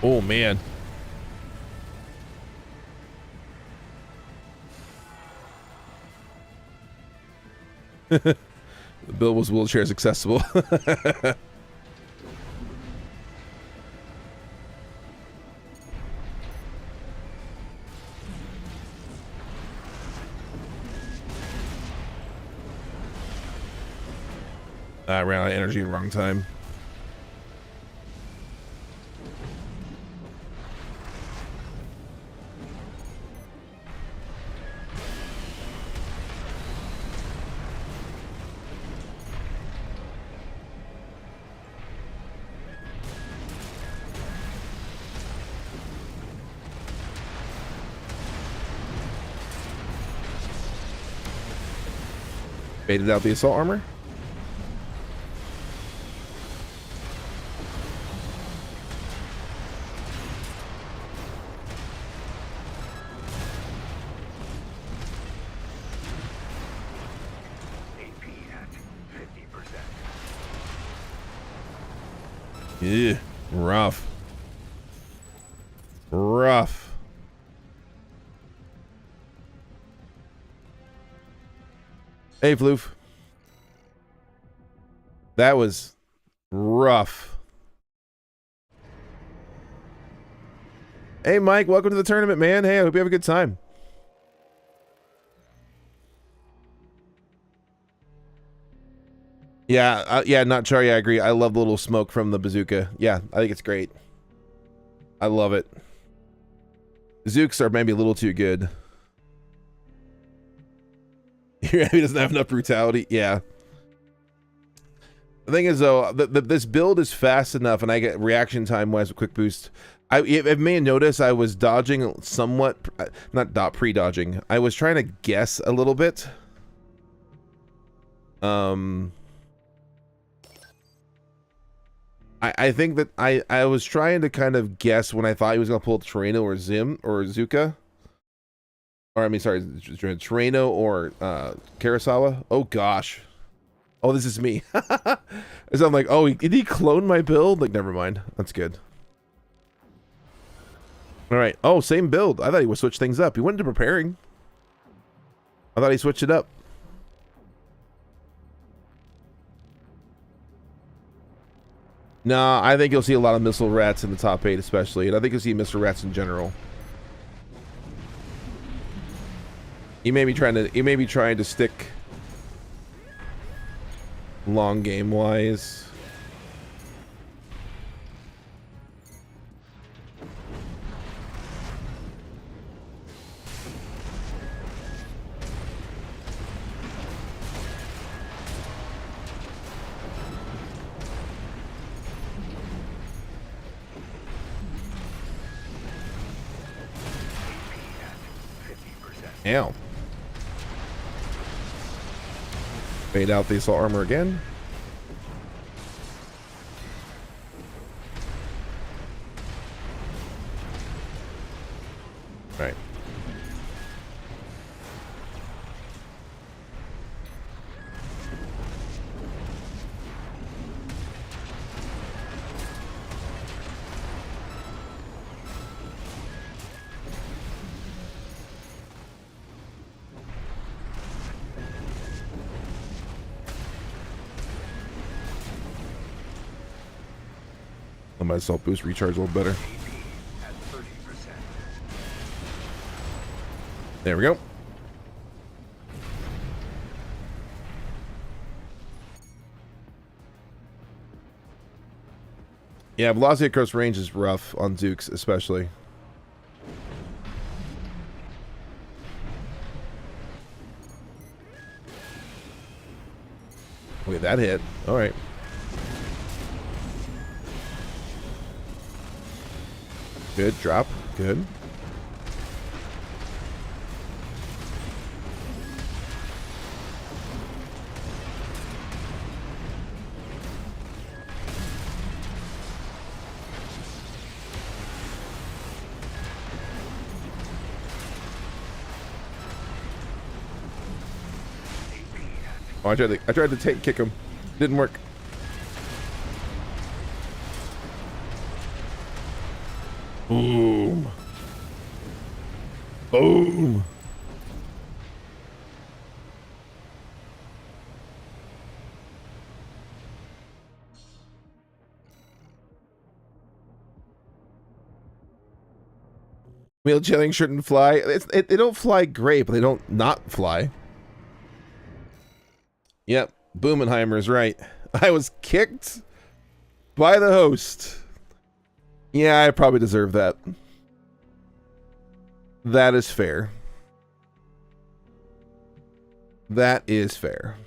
Oh man. The bill was wheelchairs accessible. I ran out of energy at the wrong time. Baited out the assault armor. Yeah, rough. Rough. Hey, Floof. That was rough. Hey, Mike, welcome to the tournament, man. Hey, I hope you have a good time. Yeah, yeah, not Charlie, I agree. I love the little smoke from the bazooka. Yeah, I think it's great. I love it. Zooks are maybe a little too good. He doesn't have enough brutality. Yeah. The thing is, though, this build is fast enough, and I get reaction time wise with quick boost. It may notice I was dodging somewhat, not pre-dodging. I was trying to guess a little bit. I think that I was trying to kind of guess when I thought he was gonna pull Terreno or Zim or Zuka. Or I mean, sorry, Terreno or Karasawa. Oh gosh. Oh, this is me. So I'm like, oh, did he clone my build? Like, never mind. That's good. All right. Oh, same build. I thought he would switch things up. He went into preparing. I thought he switched it up. Nah, I think you'll see a lot of missile rats in the top 8 especially, and I think you'll see missile rats in general. He may be trying to stick long game wise. Ow. Fade out the assault armor again. Right. Let my assault boost recharge a little better. There we go. Yeah, velocity across range is rough on Zooks, especially. Wait, that hit. All right. Good drop. Good. Oh, I tried to kick him. Didn't work. Boom. Boom. Wheel chilling shouldn't fly. They don't fly great, but they don't not fly. Yep, Boomenheimer's right. I was kicked by the host. Yeah, I probably deserve that. That is fair. That is fair.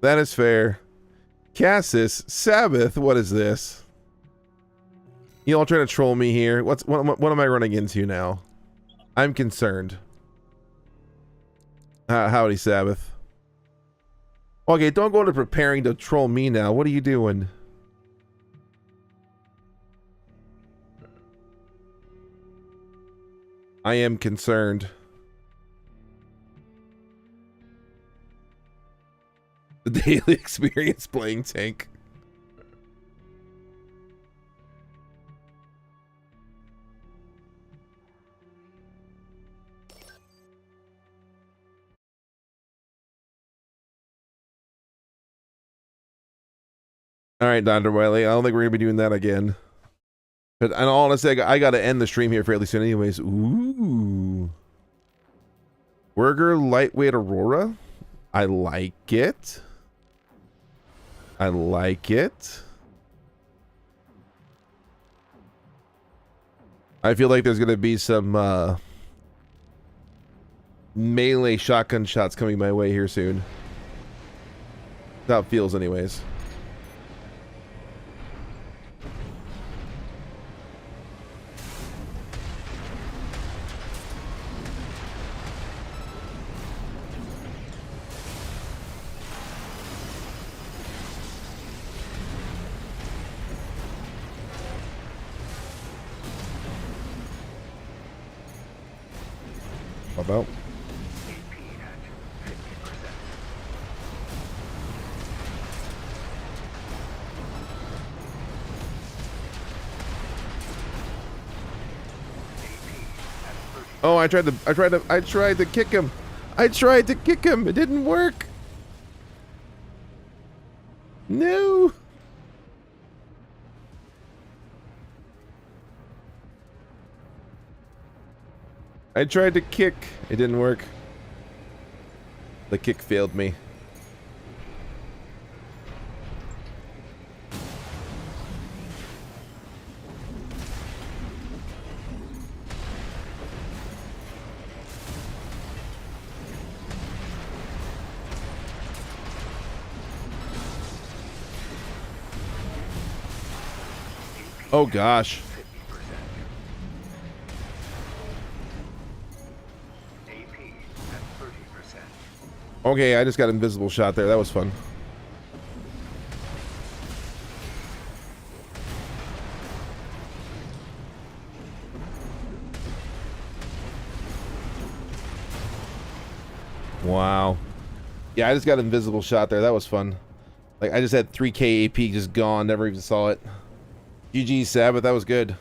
That is fair. Cassis, Sabbath, what is this? You all trying to troll me here? What am I running into now? I'm concerned. Howdy, Sabbath. Okay, don't go into preparing to troll me now. What are you doing? I am concerned. The daily experience playing tank. All right, Dr. Wiley. I don't think we're gonna be doing that again. But and honestly, I gotta end the stream here fairly soon, anyways. Ooh, Burger Lightweight Aurora. I like it. I like it. I feel like there's going to be some melee shotgun shots coming my way here soon. That's how it feels anyways. About. Oh, I tried to kick him. I tried to kick him. It didn't work. No. I tried to kick. It didn't work. The kick failed me. Oh gosh. Okay, I just got invisible shot there. That was fun. Wow. Yeah, I just got invisible shot there. That was fun. Like, I just had 3k AP just gone. Never even saw it. GG, Sabbath. That was good.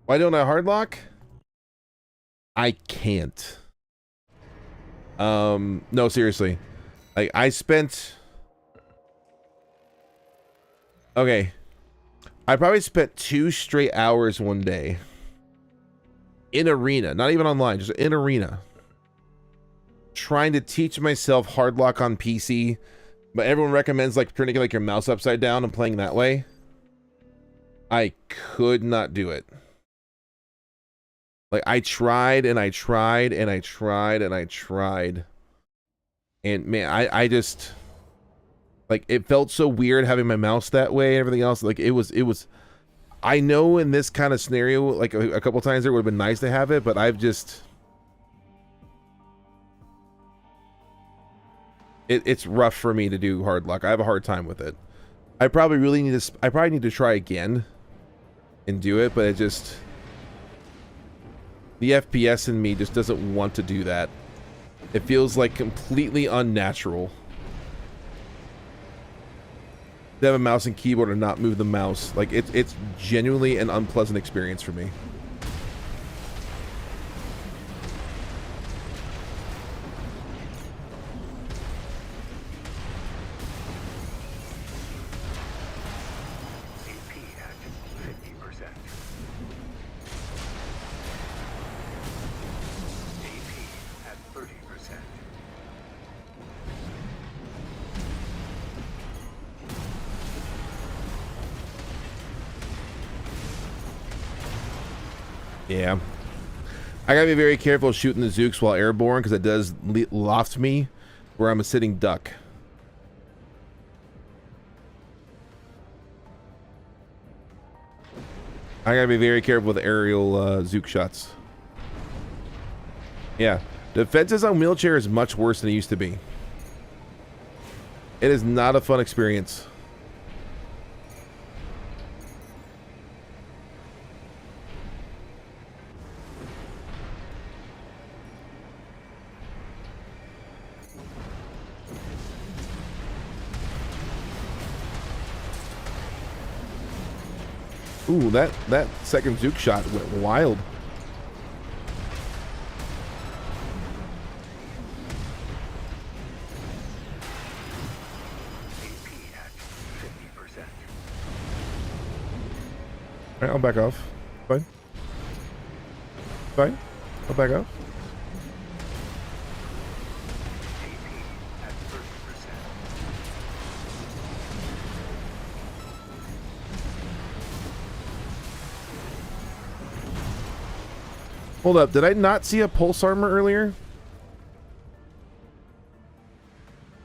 Why don't I hardlock? I can't. No, seriously. Like, I spent... Okay. I probably spent 2 straight hours one day. In arena. Not even online. Just in arena. Trying to teach myself hardlock on PC. But everyone recommends, like, turning like your mouse upside down and playing that way. I could not do it. Like, I tried and I tried and I tried and I tried. And man, I just, like, it felt so weird having my mouse that way and everything else. Like, it was, I know in this kind of scenario, like a couple times it would have been nice to have it, but I've just, it's rough for me to do hard luck. I have a hard time with it. I probably need to try again and do it, but it just, the FPS in me just doesn't want to do that. It feels like completely unnatural to have a mouse and keyboard and not move the mouse. Like, it's genuinely an unpleasant experience for me. Yeah. I gotta be very careful shooting the Zooks while airborne because it does loft me where I'm a sitting duck. I gotta be very careful with aerial Zook shots. Yeah. Defenses on wheelchair is much worse than it used to be. It is not a fun experience. Ooh, that second Zook shot went wild. Alright, I'll back off. Fine. Fine. I'll back off. Hold up, did I not see a pulse armor earlier?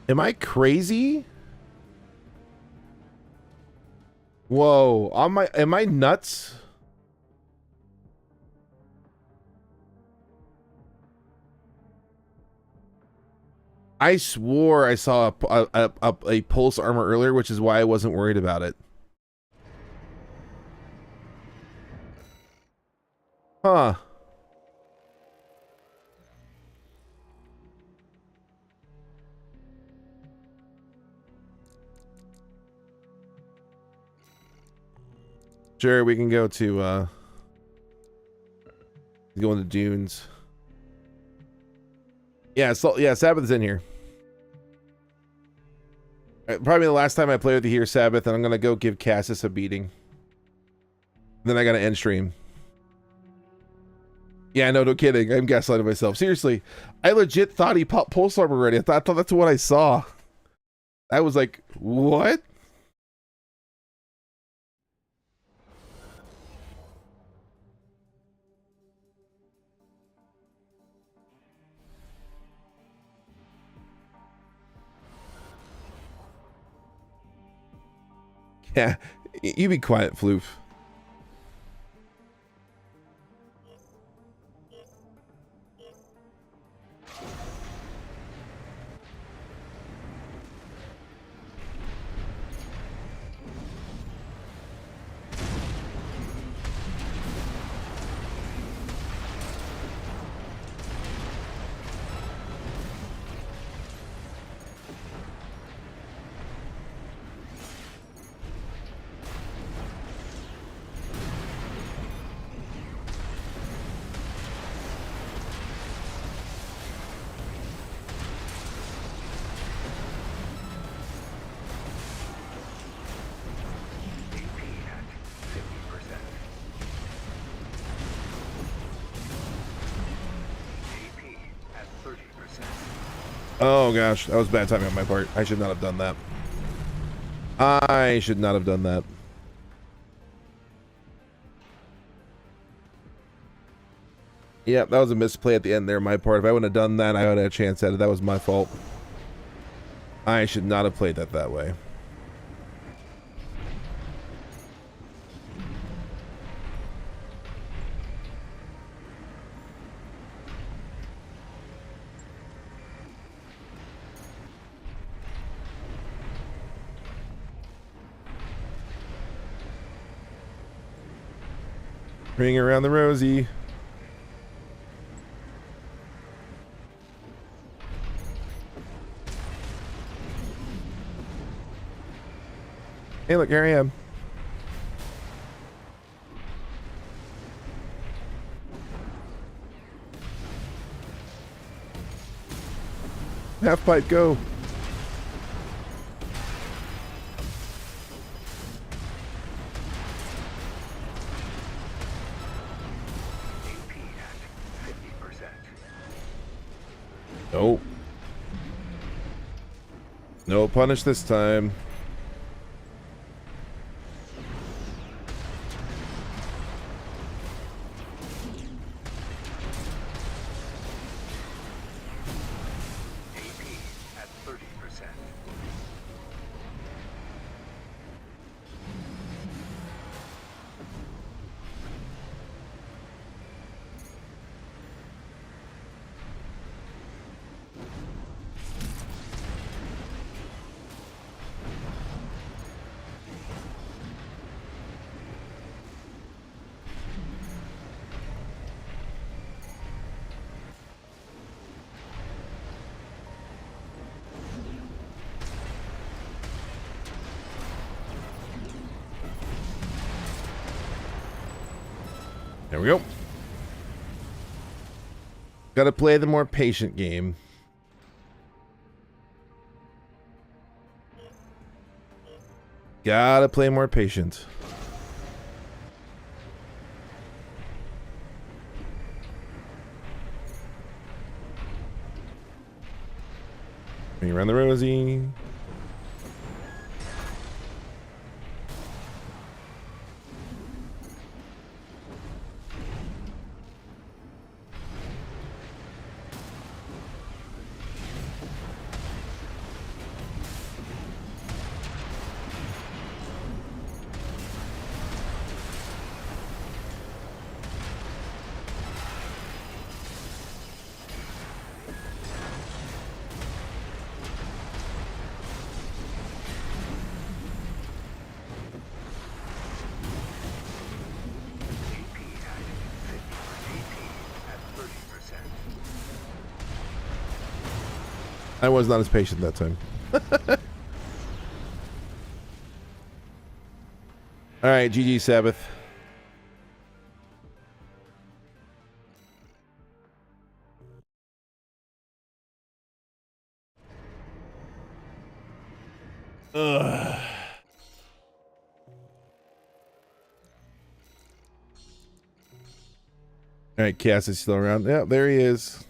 Am I crazy? Whoa, am I nuts? I swore I saw a pulse armor earlier, which is why I wasn't worried about it. Huh. Sure, we can go to go in the dunes. Yeah, so yeah, Sabbath's in here. Probably the last time I play with you here, Sabbath, and I'm gonna go give Cassis a beating. Then I gotta end stream. Yeah, no kidding. I'm gaslighting myself. Seriously, I legit thought he popped pulse armor already. I thought that's what I saw. I was like, what? Yeah, you be quiet, Floof. Oh gosh, that was bad timing on my part. I should not have done that. I should not have done that. Yeah, that was a misplay at the end there on my part. If I wouldn't have done that, I would have had a chance at it. That was my fault. I should not have played that way. Ring around the rosy. Hey, look, here I am. Half pipe, go. Nope. No punish this time. There we go. Gotta play the more patient game. Gotta play more patient. Bring around the rosy. I was not as patient that time. All right, GG Sabbath. Ugh. All right, Cass is still around. Yeah, there he is.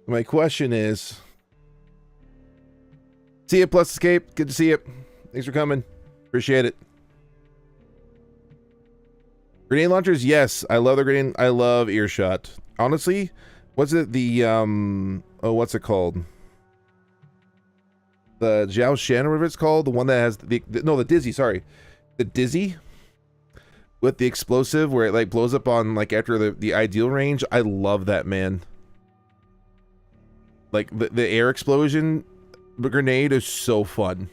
My question is, see you, Plus Escape. Good to see you. Thanks for coming. Appreciate it. Grenade launchers, yes. I love the grenade. I love Earshot. Honestly, what's it? The oh, what's it called? The Jiao Shan, or whatever it's called. The one that has the Dizzy. Sorry, the Dizzy with the explosive, where it like blows up on like after the ideal range. I love that, man. Like the air explosion grenade is so fun.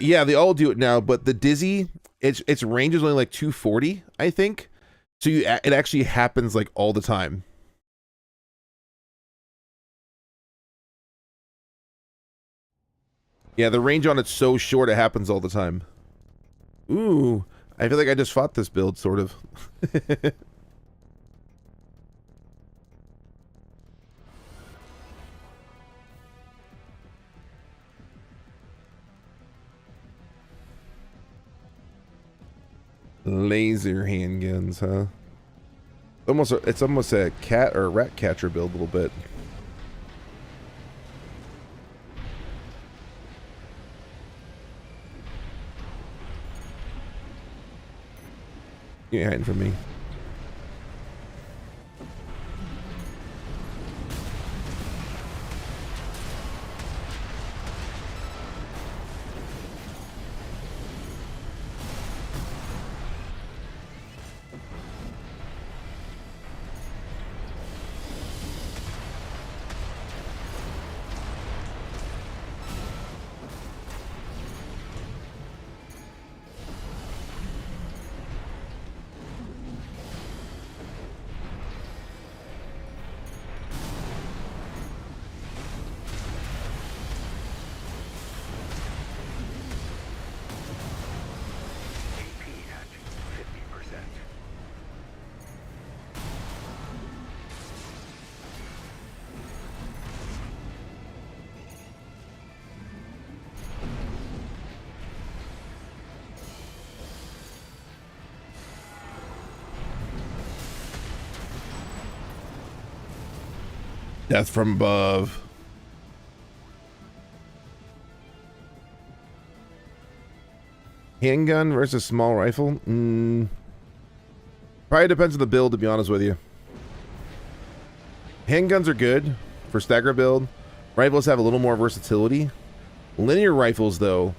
Yeah, they all do it now, but the Dizzy, its range is only like 240, I think. So it actually happens like all the time. Yeah, the range on it's so short it happens all the time. Ooh, I feel like I just fought this build, sort of. Laser handguns, huh? It's almost a cat or a rat catcher build a little bit. You ain't hiding from me. Death from above. Handgun versus small rifle? Probably depends on the build, to be honest with you. Handguns are good for stagger build. Rifles have a little more versatility. Linear rifles, though,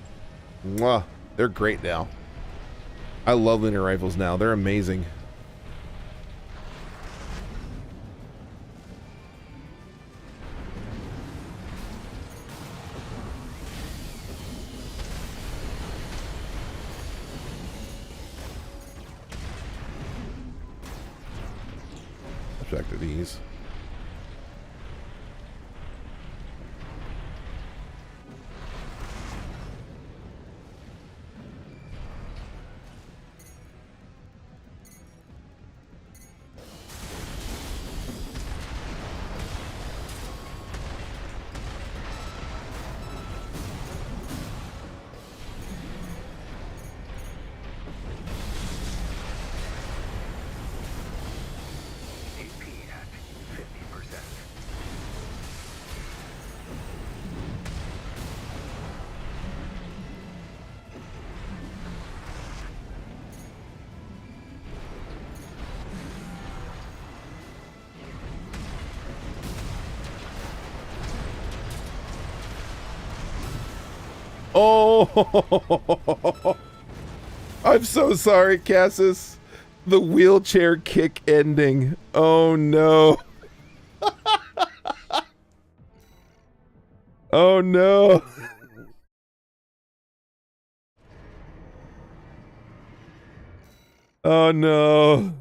mwah, they're great now. I love linear rifles now. They're amazing. Back to these. Oh, I'm so sorry, Cassis. The wheelchair kick ending. Oh no. Oh no. Oh no.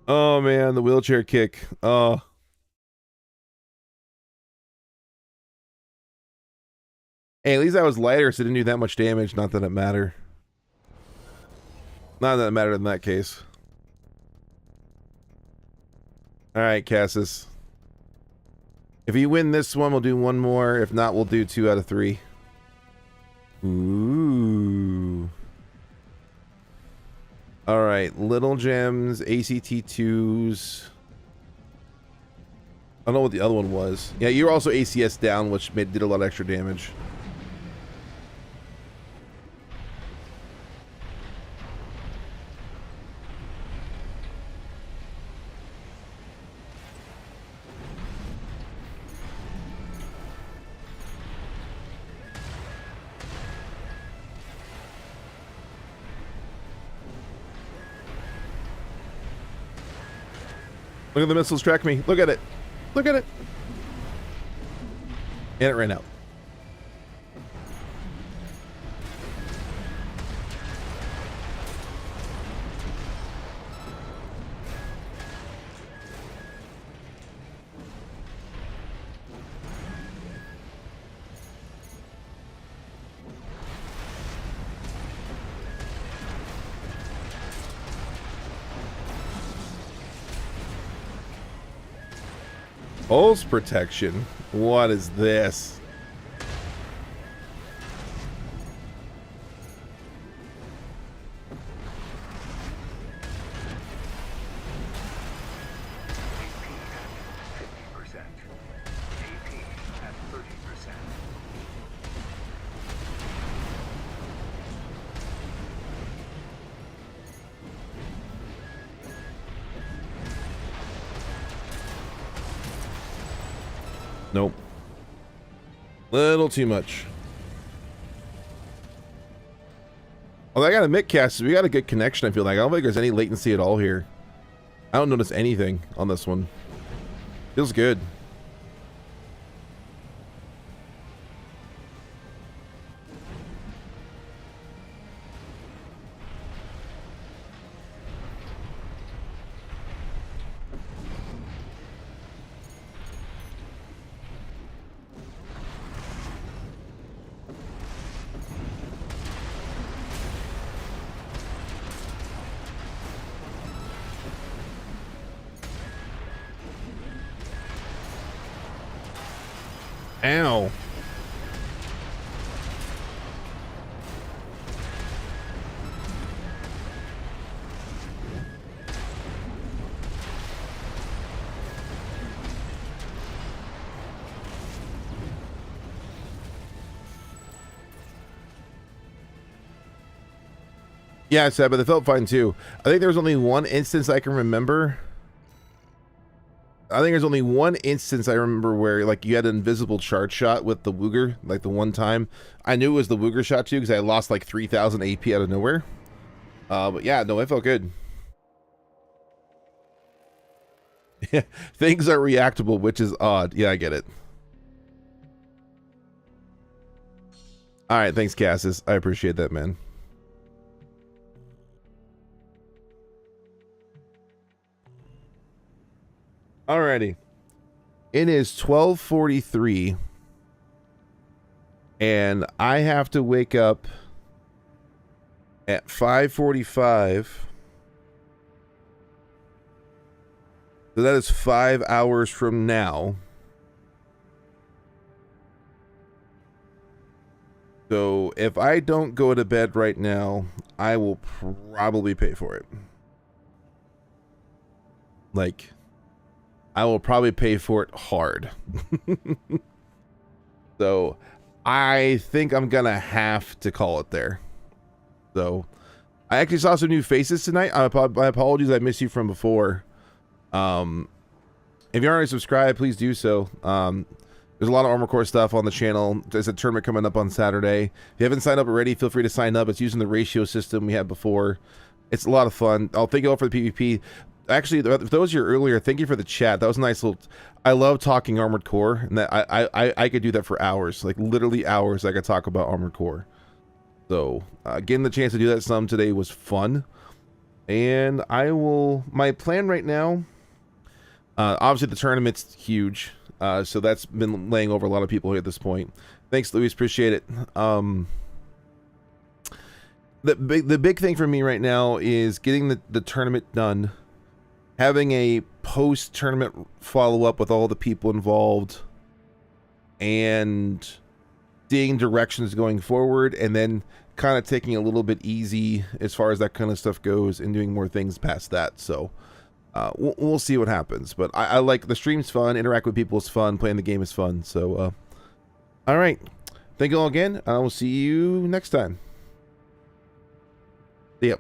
Oh man, the wheelchair kick. Oh. Hey, at least I was lighter, so it didn't do that much damage. Not that it mattered. Not that it mattered in that case. Alright, Cassis. If you win this one, we'll do one more. If not, we'll do 2 out of 3. Ooh. Alright, little gems, ACT2s. I don't know what the other one was. Yeah, you're also ACS down, which did a lot of extra damage. Look at the missiles track me. Look at it. Look at it. And it ran out. Pulse protection? What is this? Nope. Little too much. Well, I gotta admit, Cass, we got a good connection, I feel like. I don't think there's any latency at all here. I don't notice anything on this one. Feels good. Ow. Yeah, I said, but it felt fine too. I think there was only one instance I can remember. I think there's only one instance I remember where, like, you had an invisible charge shot with the Wooger, like the one time. I knew it was the Wooger shot too because I lost like 3,000 AP out of nowhere. But yeah, no, it felt good. Yeah, things are reactable, which is odd. Yeah, I get it. All right, thanks, Cassis. I appreciate that, man. Alrighty. It is 12:43 and I have to wake up at 5:45. So that is 5 hours from now. So if I don't go to bed right now, I will probably pay for it. Like, I will probably pay for it hard. So I think I'm gonna have to call it there. So I actually saw some new faces tonight. My apologies, I missed you from before. If you're already subscribed, please do so. There's a lot of Armored Core stuff on the channel. There's a tournament coming up on Saturday. If you haven't signed up already, feel free to sign up. It's using the ratio system we had before. It's a lot of fun. I'll thank you all for the PvP. Actually, if those here earlier, thank you for the chat. That was a nice little... I love talking Armored Core, and that I could do that for hours. Like, literally hours I could talk about Armored Core. So, getting the chance to do that some today was fun. And I will... My plan right now... obviously, the tournament's huge. So that's been laying over a lot of people here at this point. Thanks, Luis. Appreciate it. The big thing for me right now is getting the tournament done. Having a post-tournament follow-up with all the people involved. And seeing directions going forward. And then kind of taking a little bit easy as far as that kind of stuff goes. And doing more things past that. So... we'll see what happens, but I like the stream's fun, interact with people is fun, playing the game is fun. So, all right, thank you all again. I will see you next time. See ya.